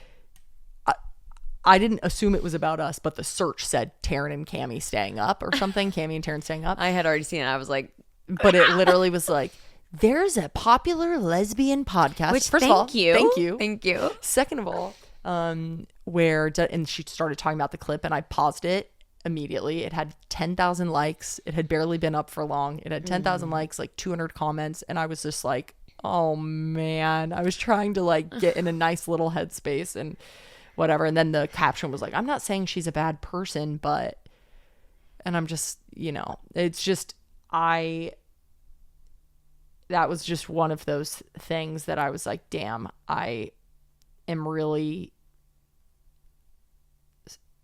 I didn't assume it was about us, but the search said Taryn and Cammy staying up or something. Cammy and Taryn staying up. I had already seen it. I was like, but it literally was like, there's a popular lesbian podcast. Which, first of all, thank you. Second of all, and she started talking about the clip, and I paused it immediately. It had 10,000 likes. It had barely been up for long. It had 10,000 likes, like 200 comments, and I was just like, oh man. I was trying to like get in a nice little headspace and whatever. And then the caption was like, I'm not saying she's a bad person, but, and I'm just, it's just, that was just one of those things that I was like, damn, I am really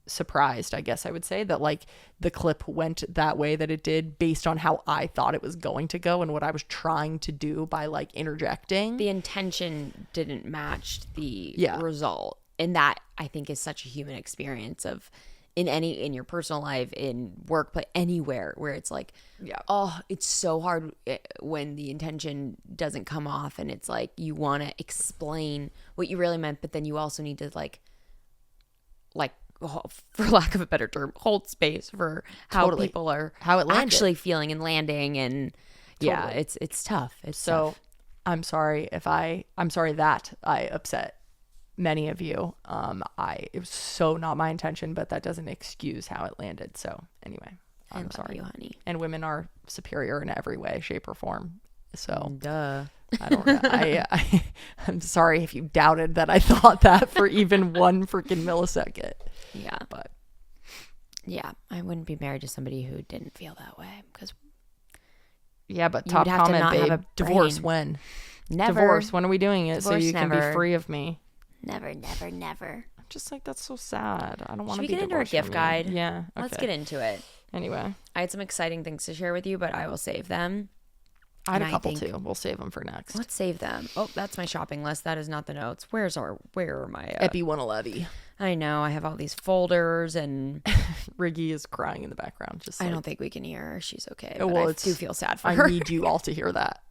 surprised, I guess I would say, that like the clip went that way that it did based on how I thought it was going to go and what I was trying to do by like interjecting. The intention didn't match the result. And that, I think, is such a human experience of in your personal life, in work, but anywhere where it's like, it's so hard when the intention doesn't come off, and it's like you want to explain what you really meant, but then you also need to like for lack of a better term, hold space for how people are actually feeling and landing, and it's tough. It's tough. I'm sorry that I upset many of you. It was so not my intention, but that doesn't excuse how it landed. So anyway, I'm sorry, you, honey. And women are superior in every way, shape, or form. So duh. I don't know. I'm sorry if you doubted that I thought that for even one freaking millisecond. Yeah, but I wouldn't be married to somebody who didn't feel that way, because but top comment, babe. Divorce when? Never. Divorce. When are we doing it so you can be free of me? Never. I'm just like, that's so sad. I don't want to be divorced. Should we get into our gift guide? Yeah. Okay. Let's get into it. Anyway. I had some exciting things to share with you, but I will save them. I had a couple too. We'll save them for next. Let's save them. Oh, that's my shopping list. That is not the notes. Where are my... Epi 111. I know. I have all these folders, and... Riggy is crying in the background. I don't think we can hear her. She's okay. Oh, well, I do feel sad for her. I need you all to hear that.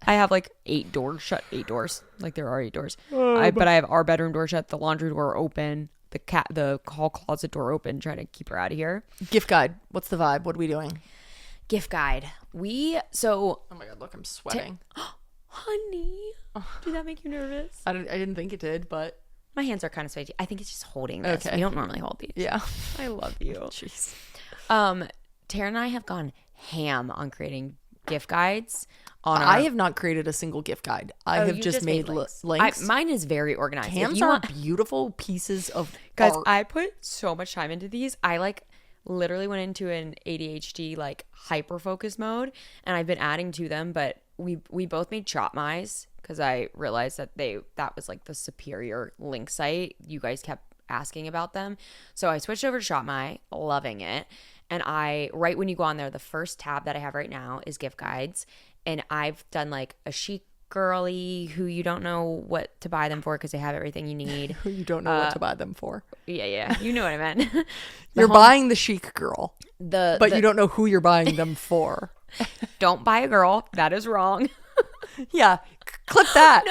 I have like 8 doors shut. 8 doors. Like there are 8 doors. But I have our bedroom door shut, the laundry door open, the hall closet door open, trying to keep her out of here. Gift guide. What's the vibe? What are we doing? Gift guide. Oh my God, look, I'm sweating. Honey. Did that make you nervous? I didn't think it did, but my hands are kind of sweaty. I think it's just holding this. Okay. We don't normally hold these. Yeah. I love you. Jeez. Taryn and I have gone ham on creating gift guides. I have not created a single gift guide. I have just made links. Mine is very organized. Cams are beautiful pieces of guys, art. I put so much time into these. I like literally went into an ADHD like hyper focus mode, and I've been adding to them, but we both made Shop Mice because I realized that was like the superior link site. You guys kept asking about them, so I switched over to Shop My, loving it. And right when you go on there, the first tab that I have right now is gift guides, and I've done like a chic girly who you don't know what to buy them for because they have everything you need. Who you don't know what to buy them for. Yeah, you know what I meant. You're buying the chic girl, but you don't know who you're buying them for. Don't buy a girl. That is wrong. Yeah, clip that.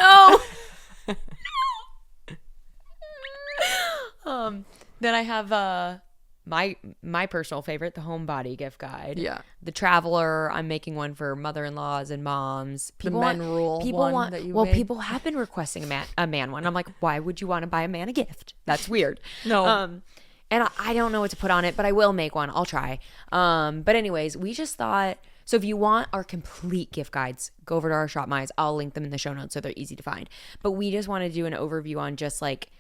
No. Then I have my personal favorite, the homebody gift guide. Yeah. The traveler. I'm making one for mother-in-laws and moms. People have been requesting a man one. I'm like, why would you want to buy a man a gift? That's weird. No. And I don't know what to put on it, but I will make one. I'll try. But anyways, we just thought, So if you want our complete gift guides, go over to our Shop Mize. I'll link them in the show notes so they're easy to find. But we just want to do an overview on just like,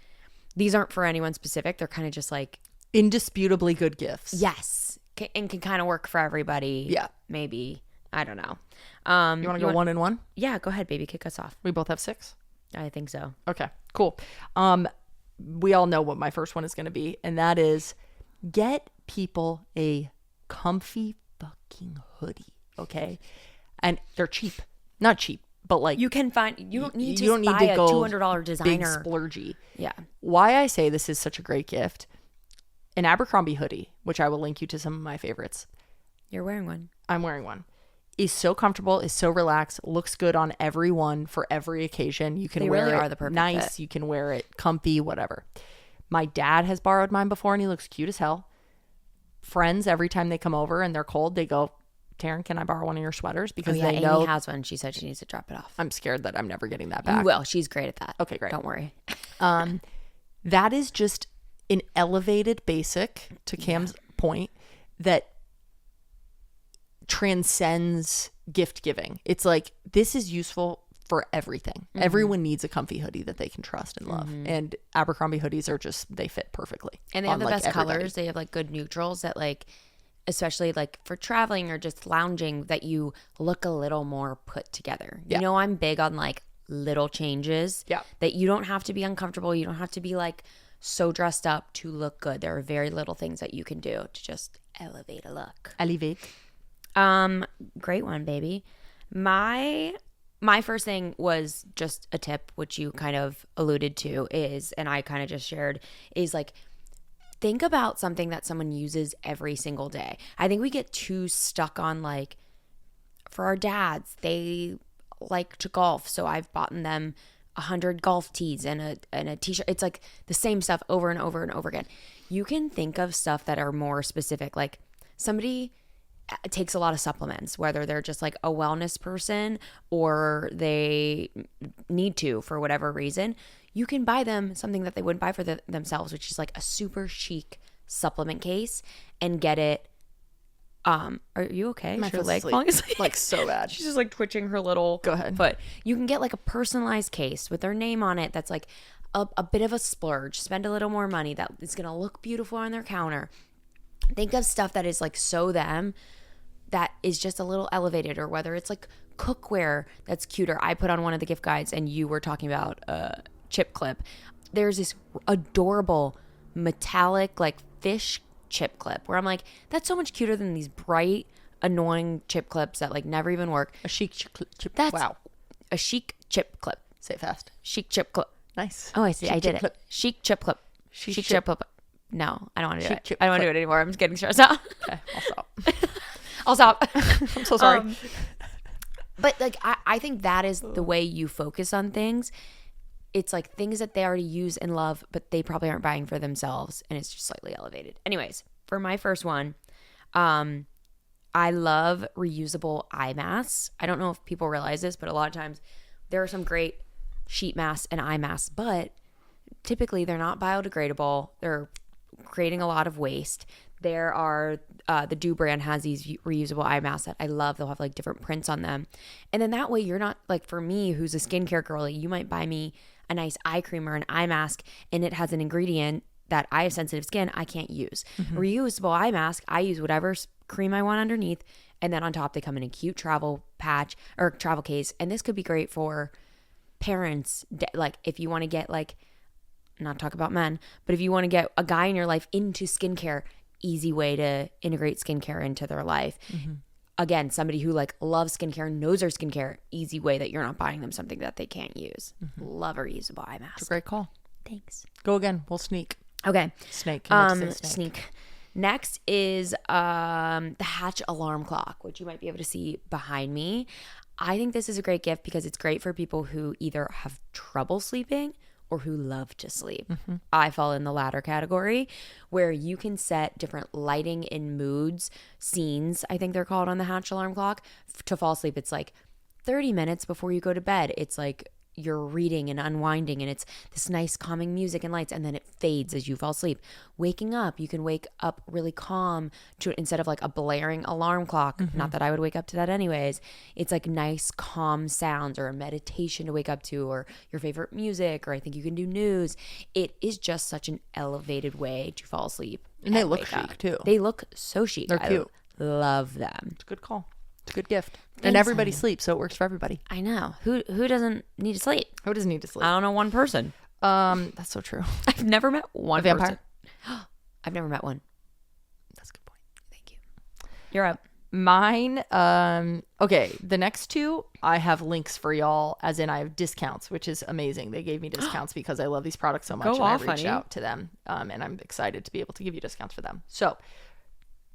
these aren't for anyone specific. They're kind of just like indisputably good gifts. yes, and can kind of work for everybody. Yeah. Maybe. I don't know. You want to go one and one? Yeah, go ahead, baby. Kick us off. We both have 6. I think so. Okay, cool. We all know what my first one is going to be, and that is get people a comfy fucking hoodie, okay? And they're cheap. Not cheap, but like You can find, you don't need to you don't buy need to a go $200 big designer. splurgy. Yeah. Why I say this is such a great gift, an Abercrombie hoodie, which I will link you to some of my favorites. You're wearing one. I'm wearing one. Is so comfortable, is so relaxed, looks good on everyone for every occasion. You can They wear really it are the perfect nice, fit. you can wear it comfy, whatever. My dad has borrowed mine before and he looks cute as hell. Friends, every time they come over and they're cold, they go, Taryn, can I borrow one of your sweaters? Because they Amy know has one. She said she needs to drop it off. I'm scared that I'm never getting that You back. will. She's great at that. Okay, great. Don't worry. That is just an elevated basic, to Cam's point, that transcends gift giving. It's like, this is useful for everything. Everyone needs a comfy hoodie that they can trust and love. And Abercrombie hoodies are just, they fit perfectly. And they have on, the like, best everybody. colors. They have like good neutrals that like, especially like for traveling or just lounging, that you look a little more put together. Yeah. You know, I'm big on like little changes. Yeah. That you don't have to be uncomfortable. You don't have to be like so dressed up to look good. There are very little things that you can do to just elevate a look. Elevate. Great one, baby. My first thing was just a tip, which you kind of alluded to is, and I kind of just shared, is like, think about something that someone uses every single day. I think we get too stuck on like, for our dads, they like to golf, so I've bought them 100 golf tees and a t-shirt. It's like the same stuff over and over and over again. You can think of stuff that are more specific. Like somebody takes a lot of supplements, whether they're just like a wellness person or they need to for whatever reason. You can buy them something that they wouldn't buy for themselves, which is like a super chic supplement case, and get it. Are you okay? Is your leg falling asleep? Like so bad. She's just like twitching her little Go ahead. foot. You can get like a personalized case with their name on it that's like a bit of a splurge. Spend a little more money that is going to look beautiful on their counter. Think of stuff that is like so them, that is just a little elevated, or whether it's like cookware that's cuter. I put on one of the gift guides and you were talking about chip clip. There's this adorable metallic like fish chip clip where I'm like, that's so much cuter than these bright, annoying chip clips that like never even work. A chic chip. That's wow. a chic chip clip. Say it fast. Chic chip clip. Nice. Oh, I see. Chic I did chip it. clip. Chic chip clip. Chic Chic chip. chip clip. No, I don't want to do Chic it. chip I don't want to clip. do it anymore. I'm just getting stressed out. Okay, I'll stop. I'll stop. I'm so sorry. But like, I think that is the way you focus on things. It's like things that they already use and love, but they probably aren't buying for themselves, and it's just slightly elevated. Anyways, for my first one, I love reusable eye masks. I don't know if people realize this, but a lot of times there are some great sheet masks and eye masks, but typically they're not biodegradable. They're creating a lot of waste. There are the Do brand has these reusable eye masks that I love. They'll have like different prints on them, and then that way you're not like, for me who's a skincare girly, you might buy me a nice eye cream or an eye mask and it has an ingredient that I have sensitive skin, I can't use. Reusable eye mask, I use whatever cream I want underneath, and then on top they come in a cute travel patch or travel case. And this could be great for parents, like if you want to get like, not talk about men, but if you want to get a guy in your life into skincare, easy way to integrate skincare into their life. Again, somebody who like loves skincare, knows their skincare, easy way that you're not buying them something that they can't use. Love a reusable eye mask. It's a great call. Thanks. Go again. We'll sneak. Okay. Snake. You meant to say Sneak. Next is the Hatch alarm clock, which you might be able to see behind me. I think this is a great gift because it's great for people who either have trouble sleeping or who love to sleep. I fall in the latter category, where you can set different lighting and moods, scenes, I think they're called on the Hatch alarm clock, to fall asleep. It's like 30 minutes before you go to bed. It's like, you're reading and unwinding and it's this nice calming music and lights, and then it fades as you fall asleep. Waking up, you can wake up really calm to instead of like a blaring alarm clock. Not that I would wake up to that anyways. It's like nice calm sounds or a meditation to wake up to, or your favorite music, or I think you can do news. It is just such an elevated way to fall asleep. And they look wake chic up. too. They look so chic. They're cute. I love them. It's a good call. It's a good gift. Thanks, and everybody honey. sleeps, so it works for everybody. I know. Who doesn't need to sleep? Who doesn't need to sleep? I don't know one person. That's so true. I've never met one A vampire? person. I've never met one. That's a good point. Thank you. You're up. Mine, okay, the next two, I have links for y'all, as in I have discounts, which is amazing. They gave me discounts because I love these products so much, Go and off, I reached honey. out to them, and I'm excited to be able to give you discounts for them. So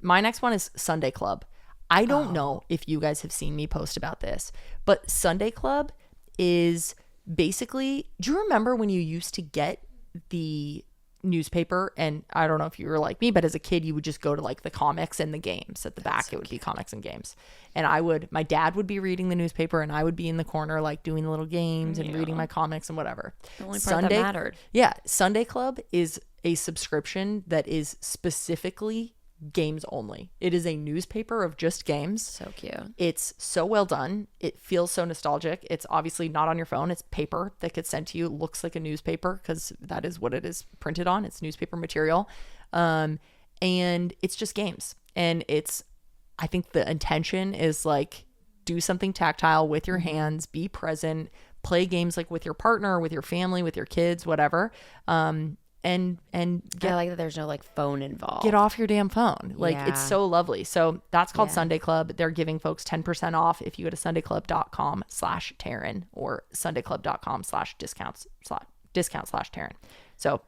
my next one is Sunday Club. I don't know if you guys have seen me post about this, but Sunday Club is basically, do you remember when you used to get the newspaper, and I don't know if you were like me, but as a kid you would just go to like the comics and the games at the back. It would be comics and games, and my dad would be reading the newspaper and I would be in the corner like doing the little games and reading my comics and whatever. The only part that mattered. Yeah, Sunday Club is a subscription that is specifically games only. It is a newspaper of just games. So cute. It's so well done. It feels so nostalgic. It's obviously not on your phone. It's paper that gets sent to you. It looks like a newspaper because that is what it is printed on. It's newspaper material. And it's just games. And I think the intention is like, do something tactile with your hands, be present, play games like with your partner, with your family, with your kids, whatever. And I like that there's no like phone involved. get off your damn phone. Like, it's Yeah. so lovely. So that's called Yeah. Sunday Club. They're giving folks 10% off if you go to sundayclub.com/Taryn or sundayclub.com/discount/Taryn. So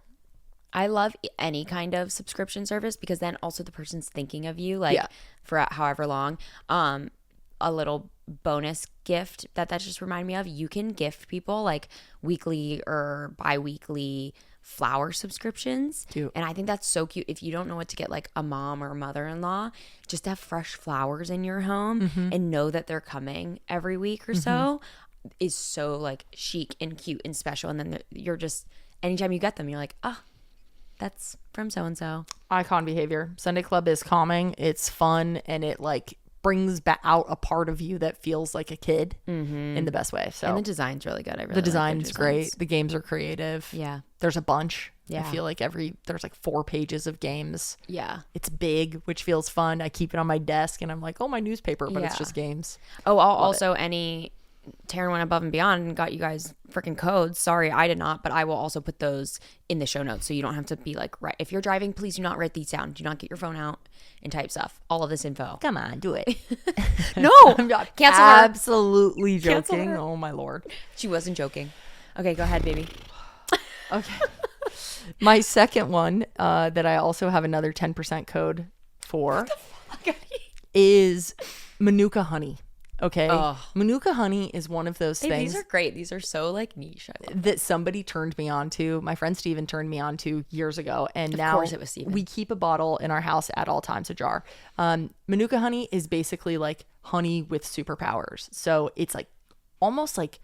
I love any kind of subscription service because then also the person's thinking of you like for however long. A little bonus gift that's just remind me of, you can gift people like weekly or bi-weekly flower subscriptions. Cute. And I think that's so cute. If you don't know what to get like a mom or a mother-in-law, just to have fresh flowers in your home and know that they're coming every week or so is so like chic and cute and special. And then you're just, anytime you get them, you're like, that's from so-and-so. icon behavior. Sunday Club is calming. It's fun, and it like brings out a part of you that feels like a kid in the best way. So And the design's really good. I really the like design's designs. great. The games are creative. Yeah. There's a bunch. Yeah. I feel like there's like 4 pages of games. Yeah. It's big, which feels fun. I keep it on my desk and I'm like, oh, my newspaper, but it's Yeah. just games. Oh, also Taryn went above and beyond and got you guys freaking codes. Sorry, I did not, but I will also put those in the show notes so you don't have to be like, right. If you're driving, please do not write these down. Do not get your phone out and type stuff. All of this info. Come on, do it. No, I'm not cancel her. absolutely Cancel joking. her. Oh my Lord. She wasn't joking. Okay, go ahead, baby. Okay. My second one that I also have another 10% code for is Manuka honey. Okay. Manuka honey is one of those things These are great. These are so like niche. I love that somebody turned me on to. My friend Steven turned me on to years ago. And now course it was Steven. we keep a bottle in our house at all times, a jar. Manuka honey is basically like honey with superpowers. So it's like almost like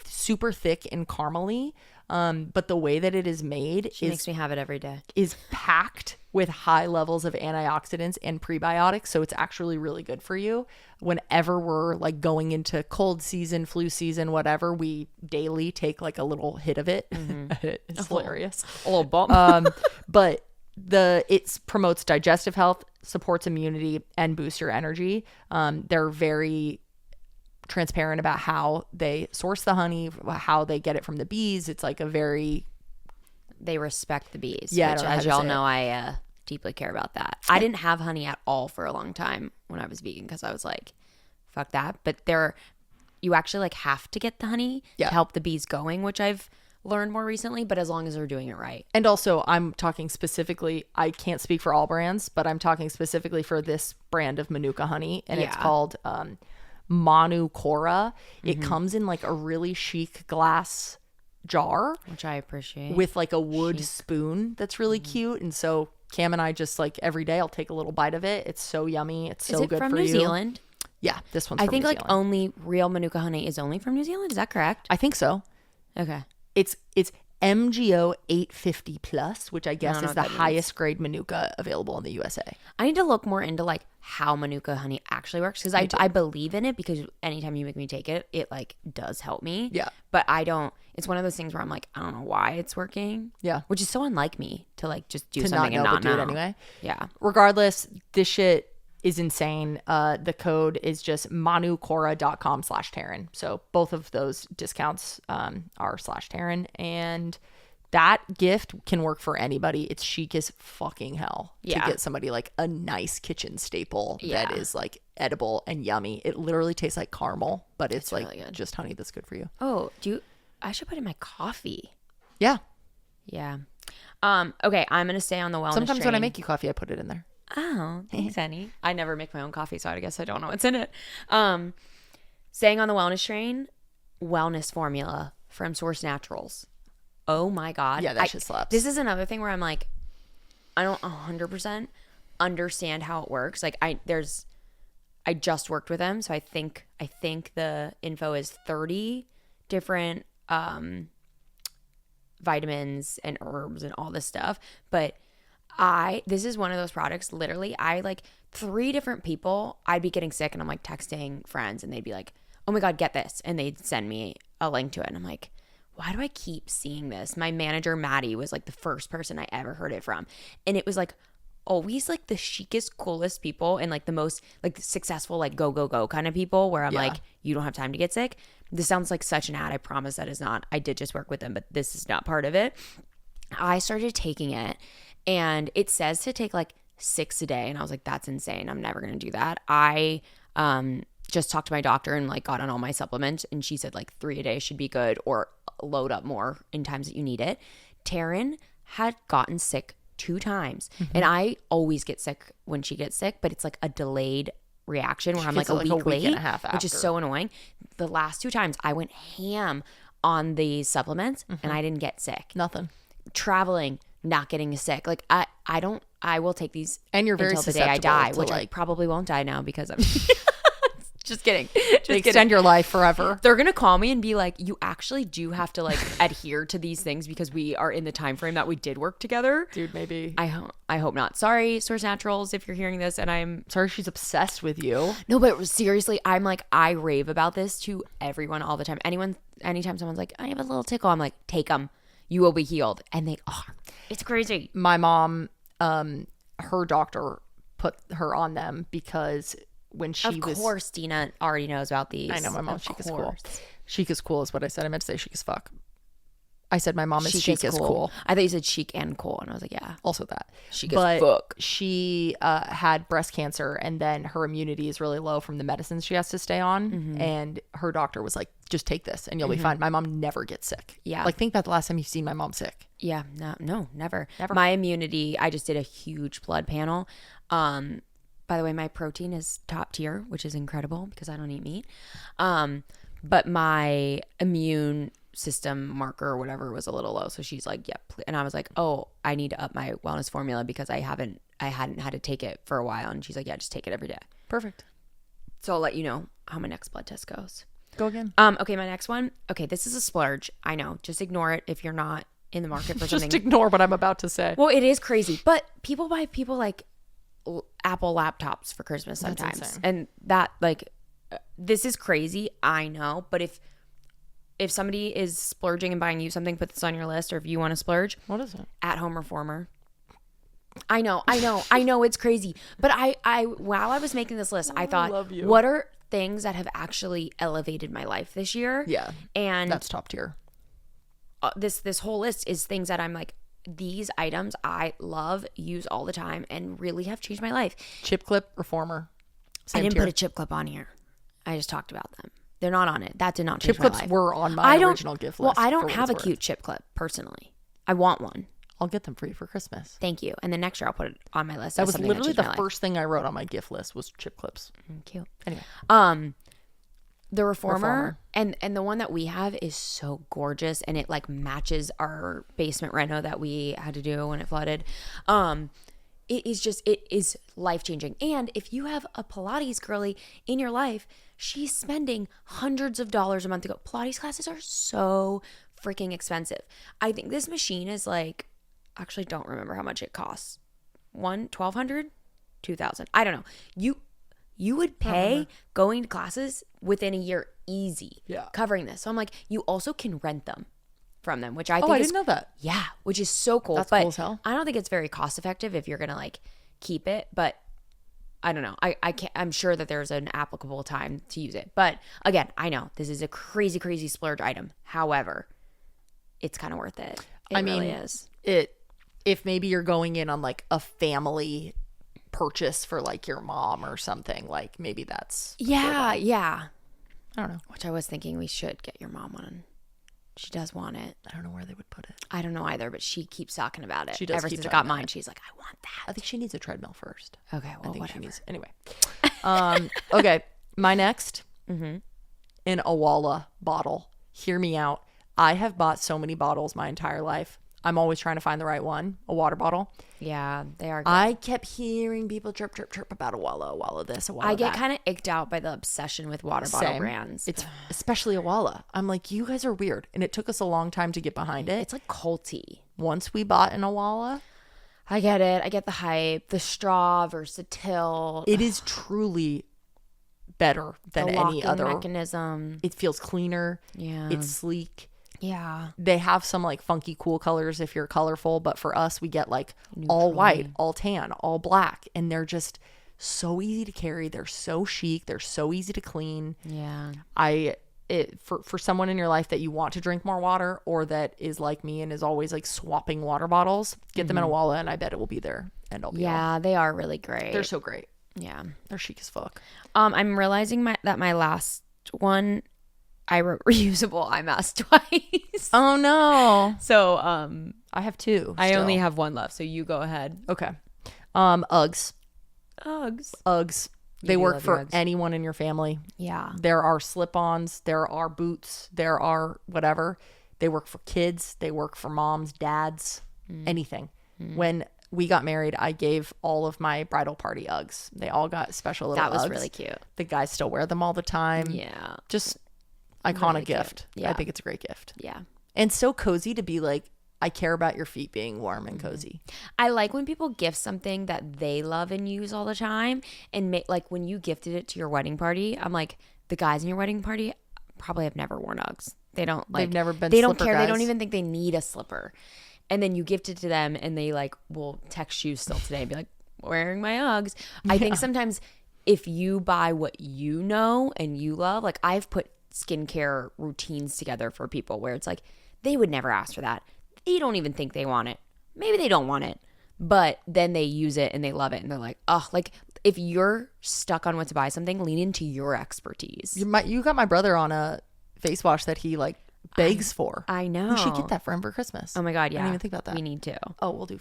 super thick and caramely. But the way that it is made She makes me have it every day. is packed with high levels of antioxidants and prebiotics. So it's actually really good for you. Whenever we're like going into cold season, flu season, whatever, we daily take like a little hit of it. It's hilarious. A little bump. But it promotes digestive health, supports immunity, and boosts your energy. They're very transparent about how they source the honey, how they get it from the bees. It's like a very They respect the bees. Yeah, I which, don't know how as to y'all say know, I deeply care about that. I didn't have honey at all for a long time when I was vegan because I was like, fuck that. But you actually like have to get the honey Yeah. to help the bees going, which I've learned more recently, but as long as they're doing it right. And also, I'm talking specifically, I can't speak for all brands, but I'm talking specifically for this brand of Manuka honey, and it's Yeah. called Manu Cora. It comes in like a really chic glass jar Which I appreciate. with like a wood spoon that's really cute. And so Cam and I just like every day I'll take a little bite of it. It's so yummy. It's so Is it good from for New you. Zealand? Yeah, this one's I from think New like Zealand. only real Manuka honey is only from New Zealand. Is that correct? I think so. Okay. It's MGO 850 plus, which I guess don't know is what the that highest grade Manuka available in the USA. I need to look more into like how Manuka honey actually works because I believe in it because anytime you make me take it, it like does help me. Yeah. But I don't. It's one of those things where I'm like, I don't know why it's working. Yeah. Which is so unlike me to like just do To something and not do know. it anyway. Yeah. Regardless, this shit is insane. The code is just manukora.com/Taryn. So both of those discounts are /Taryn. And that gift can work for anybody. It's chic as fucking hell to get somebody like a nice kitchen staple that is like edible and yummy. It literally tastes like caramel, but it's like really just honey that's good for you. Oh, I should put in my coffee. Yeah. Yeah. Okay, I'm gonna stay on the wellness Sometimes train. when I make you coffee, I put it in there. Oh, thanks, honey. I never make my own coffee, so I guess I don't know what's in it. Staying on the wellness train, wellness formula from Source Naturals. Oh my God. Yeah, that shit slaps. This is another thing where I'm like, I don't 100% understand how it works. Like I just worked with them, so I think the info is 30 different vitamins and herbs and all this stuff. But this is one of those products, literally, I like 3 different people, I'd be getting sick and I'm like texting friends and they'd be like, oh my God, get this. And they'd send me a link to it. And I'm like, why do I keep seeing this? My manager, Maddie, was like the first person I ever heard it from. And it was like always like the chicest, coolest people and like the most like successful, like go kind of people where I'm like, you don't have time to get sick. This sounds like such an ad. I promise that is not. I did just work with them, but this is not part of it. I started taking it and it says to take like 6 a day. And I was like, that's insane. I'm never going to do that. I just talked to my doctor and like got on all my supplements and she said like 3 a day should be good or load up more in times that you need it. Taryn had gotten sick 2 times and I always get sick when she gets sick, but it's like a delayed reaction where I'm like a week late, and a half after. which is so annoying. The last 2 times I went ham on these supplements and I didn't get sick. Nothing. Traveling, not getting sick. Like I will take these and you're very until the day I die, which like, I probably won't die now because I'm just kidding. They extend your life forever. They're gonna call me and be like, you actually do have to like adhere to these things because we are in the time frame that we did work together. Dude, maybe. I hope not. Sorry, Source Naturals, if you're hearing this and I'm sorry she's obsessed with you. No, but seriously, I'm like, I rave about this to everyone all the time. Anytime someone's like, I have a little tickle, I'm like, take them. You will be healed. And they are. It's crazy. My mom, her doctor put her on them because when she was... Of course, Dina already knows about these. I know, my mom's chic as cool. Chic as cool is what I said. I meant to say chic as fuck. I said my mom is chic as cool. I thought you said chic and cool, and I was like, yeah. Also that. Chic as fuck. She had breast cancer, and then her immunity is really low from the medicines she has to stay on, and her doctor was like, just take this, and you'll be fine. My mom never gets sick. Yeah. Like, think about the last time you've seen my mom sick. Yeah, no, never. My immunity, I just did a huge blood panel. By the way, my protein is top tier, which is incredible because I don't eat meat. But my immune system marker or whatever was a little low. So she's like, yep. And I was like, oh, I need to up my wellness formula because I hadn't had to take it for a while. And she's like, yeah, just take it every day. Perfect. So I'll let you know how my next blood test goes. Go again. Okay, my next one. Okay, this is a splurge. I know. Just ignore it if you're not in the market for something. Just ignore what I'm about to say. Well, it is crazy. But people buy like Apple laptops for Christmas sometimes. That's insane. And that like this is crazy, I know, but if somebody is splurging and buying you something, put this on your list, or if you want to splurge. What is it? At-home reformer. I know it's crazy. But I while I was making this list, I thought, what are things that have actually elevated my life this year? Yeah. And that's top tier. This whole list is things that I'm like, these items I love, use all the time, and really have changed my life. Chip clip reformer. I didn't put a chip clip on here. I just talked about them. They're not on it. That did not change my life. Chip clips were on my original gift list. Well, I don't have a cute chip clip personally. I want one. I'll get them for you for Christmas. Thank you. And then next year I'll put it on my list. That was literally the first thing I wrote on my gift list was chip clips. Cute. Anyway. The reformer. And the one that we have is so gorgeous, and it like matches our basement reno that we had to do when it flooded. It is life-changing. And if you have a Pilates girly in your life, she's spending hundreds of dollars a month to go. Pilates classes are so freaking expensive. I think this machine is like, actually don't remember how much it costs. $1,200, $2,000. I don't know. You would pay going to classes within a year easy. Yeah. Covering this. So I'm like, you also can rent them from them, which I think I is, didn't know that. yeah, which is so cool. That's but cool as hell. I don't think it's very cost effective if you're gonna like keep it, but I don't know. I can't, I'm sure that there's an applicable time to use it. But again, I know this is a crazy, crazy splurge item. However, it's kind of worth it. It really is. If maybe you're going in on like a family purchase for like your mom or something, like maybe that's Yeah. I don't know. Which I was thinking we should get your mom one. She does want it. I don't know where they would put it. I don't know either, but she keeps talking about it. She does Ever keep since I talking got about mine, it. she's like, I want that. I think she needs a treadmill first. Okay, I well, think whatever. she needs anyway. Okay, my next an Awala bottle. Hear me out. I have bought so many bottles my entire life. I'm always trying to find the right one. A water bottle. Yeah, they are good. I kept hearing people chirp about Awala this, Awala I get that. kind of icked out by the obsession with water bottle Same. brands. It's especially Awala. I'm like, you guys are weird, and it took us a long time to get behind it. It's like culty. Once we bought an Awala, I get it. I get the hype. The straw, versatility. it is truly better than the any locking other. mechanism. It feels cleaner. Yeah. It's sleek. Yeah. They have some like funky cool colors if you're colorful, but for us we get like all white, all tan, all black, and they're just so easy to carry. They're so chic. They're so easy to clean. Yeah. For someone in your life that you want to drink more water, or that is like me and is always like swapping water bottles, get them in a Walla, and I bet it will be there. And I'll be Yeah, they are really great. they're so great. yeah. They're chic as fuck. I'm realizing that my last one, I wrote reusable eye mask twice. Oh no. So I have two. I only still. have one left. So you go ahead. Okay. Uggs. Uggs. They do work love your for Uggs. anyone in your family. Yeah. There are slip-ons, there are boots, there are whatever. They work for kids, they work for moms, dads, anything. When we got married, I gave all of my bridal party Uggs. They all got special little That was Uggs. really cute. The guys still wear them all the time. Yeah. Just iconic Really cute. gift. Yeah. I think it's a great gift. Yeah. And so cozy to be like, I care about your feet being warm and cozy. I like when people gift something that they love and use all the time, and like when you gifted it to your wedding party, I'm like, the guys in your wedding party probably have never worn Uggs. They don't like. They've never been They don't slipper care. They guys. don't even think they need a slipper. And then you gift it to them, and they like will text you still today and be like, wearing my Uggs. I think sometimes if you buy what you know and you love, like I've put skincare routines together for people where it's like they would never ask for that. They don't even think they want it. Maybe they don't want it, but then they use it and they love it and they're like, oh, like if you're stuck on what to buy something, lean into your expertise. You got my brother on a face wash that he like begs for. I know. We should get that for him for Christmas. Oh my God, yeah. I didn't even think about that. We need to. Oh, we'll do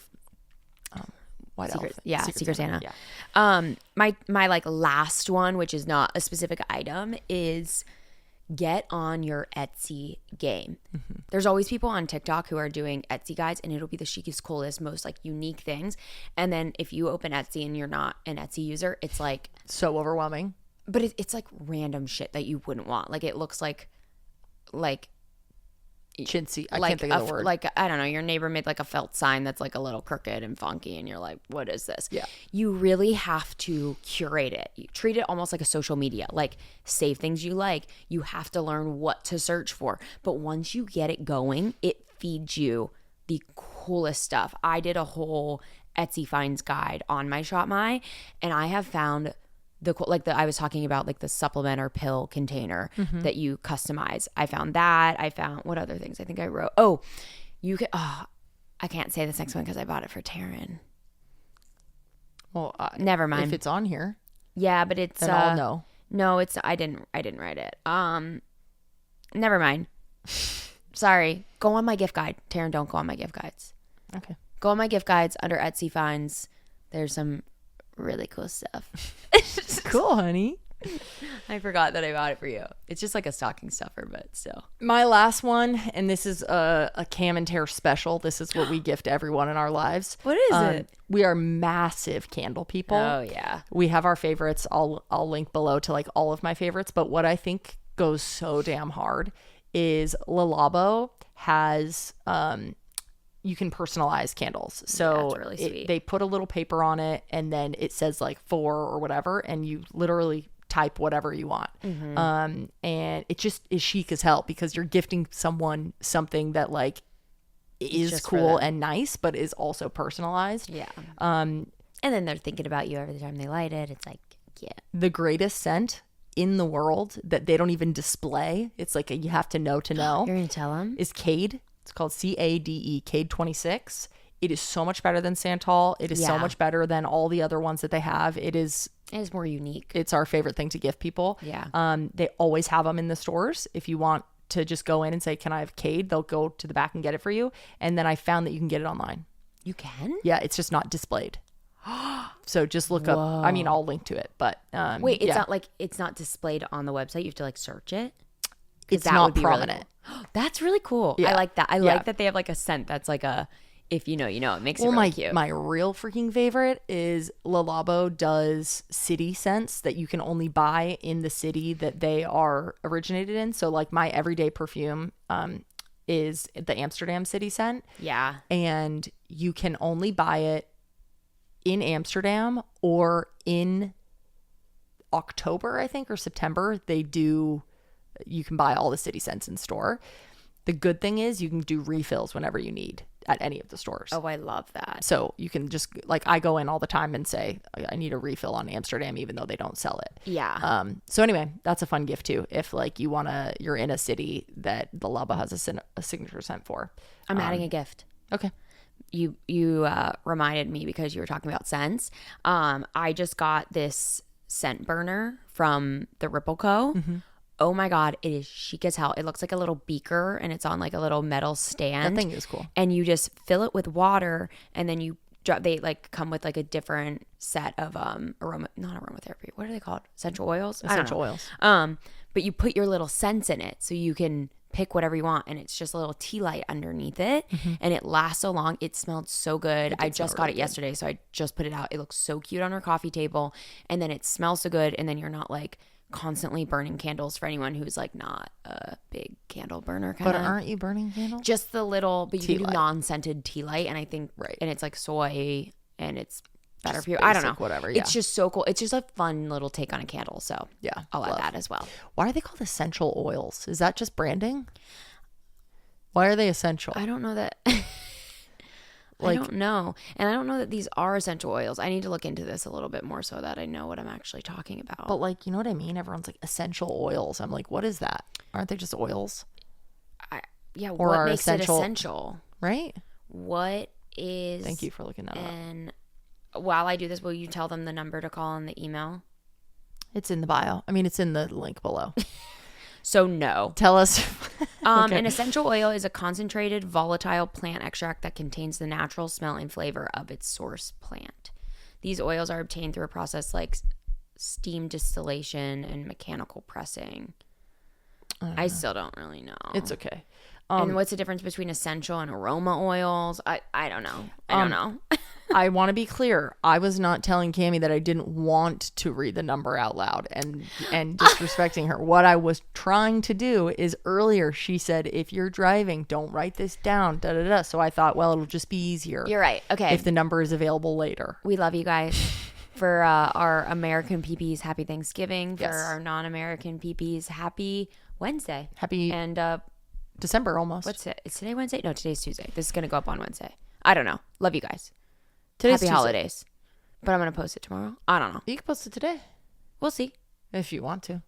White Secret, Elf. yeah, Secret Santa. Yeah. My like last one, which is not a specific item, is get on your Etsy game. There's always people on TikTok who are doing Etsy guides, and it'll be the chicest, coolest, most like unique things. And then if you open Etsy and you're not an Etsy user, it's like, So overwhelming. but it's like random shit that you wouldn't want. Like it looks like Chintzy. I like can't think of the word. like I don't know, your neighbor made like a felt sign that's like a little crooked and funky, and you're like, what is this? Yeah. You really have to curate it. You treat it almost like a social media. Like save things you like. You have to learn what to search for. But once you get it going, it feeds you the coolest stuff. I did a whole Etsy finds guide on my Shop My, and I have found I was talking about like the supplement or pill container that you customize. I found that. I found what other things I think I wrote. Oh, I can't say this next one because I bought it for Taryn. Well, Never mind. if it's on here, Yeah, but it's then I'll know. No, it's I didn't write it. Never mind. Sorry. Go on my gift guide. Taryn, don't go on my gift guides. Okay. Go on my gift guides under Etsy finds. There's some really cool stuff. Cool, honey. I forgot that I bought it for you. It's just like a stocking stuffer, but still. My last one, and this is a Cam and Tear special. This is what we gift everyone in our lives. What is it? We are massive candle people. Oh yeah. We have our favorites. I'll link below to like all of my favorites. But what I think goes so damn hard is Le Labo has you can personalize candles. So that's really sweet. They put a little paper on it, and then it says like for or whatever, and you literally type whatever you want. And it just is chic as hell because you're gifting someone something that like is cool and nice, but is also personalized. Yeah. And then they're thinking about you every time they light it. It's like, yeah. The greatest scent in the world that they don't even display, it's like you have to know. You're going to tell them? Is Cade. It's called CADE, Cade 26. It is so much better than Santal. It is so much better than all the other ones that they have. It is more unique. It's our favorite thing to gift people. Yeah. They always have them in the stores. If you want to just go in and say, can I have Cade? They'll go to the back and get it for you. And then I found that you can get it online. You can? Yeah, it's just not displayed. So just look up. I mean, I'll link to it. But wait, it's not like it's not displayed on the website. You have to like search it. It's not prominent. Really cool. That's really cool. Yeah. I like that. I like that they have like a scent that's like a, if you know, you know. It makes it really cute. My real freaking favorite is Le Labo does city scents that you can only buy in the city that they are originated in. So like my everyday perfume is the Amsterdam city scent. Yeah. And you can only buy it in Amsterdam, or in October, I think, or September. You can buy all the city scents in store. The good thing is you can do refills whenever you need at any of the stores. Oh, I love that. So you can just, like, I go in all the time and say, I need a refill on Amsterdam, even though they don't sell it. Yeah. So anyway, that's a fun gift too. If like you're in a city that the Laba has a signature scent for. I'm adding a gift. Okay. You reminded me because you were talking about scents. I just got this scent burner from the Ripple Co. Mm-hmm. Oh my God, it is chic as hell. It looks like a little beaker and it's on like a little metal stand. That thing is cool. And you just fill it with water and then you drop, they like come with like a different set of not aromatherapy. What are they called? Essential oils? Essential oils. But you put your little scents in it so you can pick whatever you want, and it's just a little tea light underneath it, and it lasts so long. It smelled so good. I just got it yesterday, so I just put it out. It looks so cute on our coffee table, and then it smells so good, and then you're not like constantly burning candles for anyone who's like not a big candle burner kind of. But aren't you burning candles? Just the little, but you can do light. non-scented tea light, and I think and it's like soy, and it's better Just for you. I don't know. Whatever. Yeah. It's just so cool. It's just a fun little take on a candle. So yeah, I'll add that as well. Why are they called essential oils? Is that just branding? Why are they essential? I don't know that. I don't know. And I don't know that these are essential oils. I need to look into this a little bit more so that I know what I'm actually talking about. But like, you know what I mean? Everyone's like essential oils. I'm like, what is that? Aren't they just oils? What makes it essential? Right? What is... Thank you for looking that up. And while I do this, will you tell them the number to call in the email? It's in the bio. I mean, it's in the link below. So no. Tell us. Okay. An essential oil is a concentrated volatile plant extract that contains the natural smell and flavor of its source plant. These oils are obtained through a process like steam distillation and mechanical pressing. I still don't really know. It's okay. And what's the difference between essential and aroma oils? I don't know. I don't know. I want to be clear. I was not telling Cammie that I didn't want to read the number out loud and disrespecting her. What I was trying to do is earlier she said, if you're driving, don't write this down. Da da da. So I thought, well, it'll just be easier. You're right. Okay. If the number is available later. We love you guys. For our American PPs, happy Thanksgiving. For Yes. our non-American PPs, happy Wednesday. Happy and December almost. What's it? Is today Wednesday? No, today's Tuesday. This is gonna go up on Wednesday. I don't know. Love you guys. Today's Happy Tuesday. holidays. But I'm gonna post it tomorrow. I don't know. You can post it today We'll see. if you want to.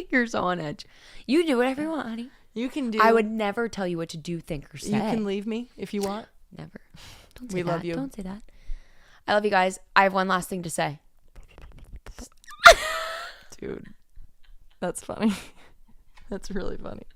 You're so on edge. You do whatever you want, honey. You can do. I would never tell you what to do, think, or say. You can leave me if you want. Never. Don't say We that. love you. Don't say that. I love you guys. I have one last thing to say. Dude, that's funny. That's really funny.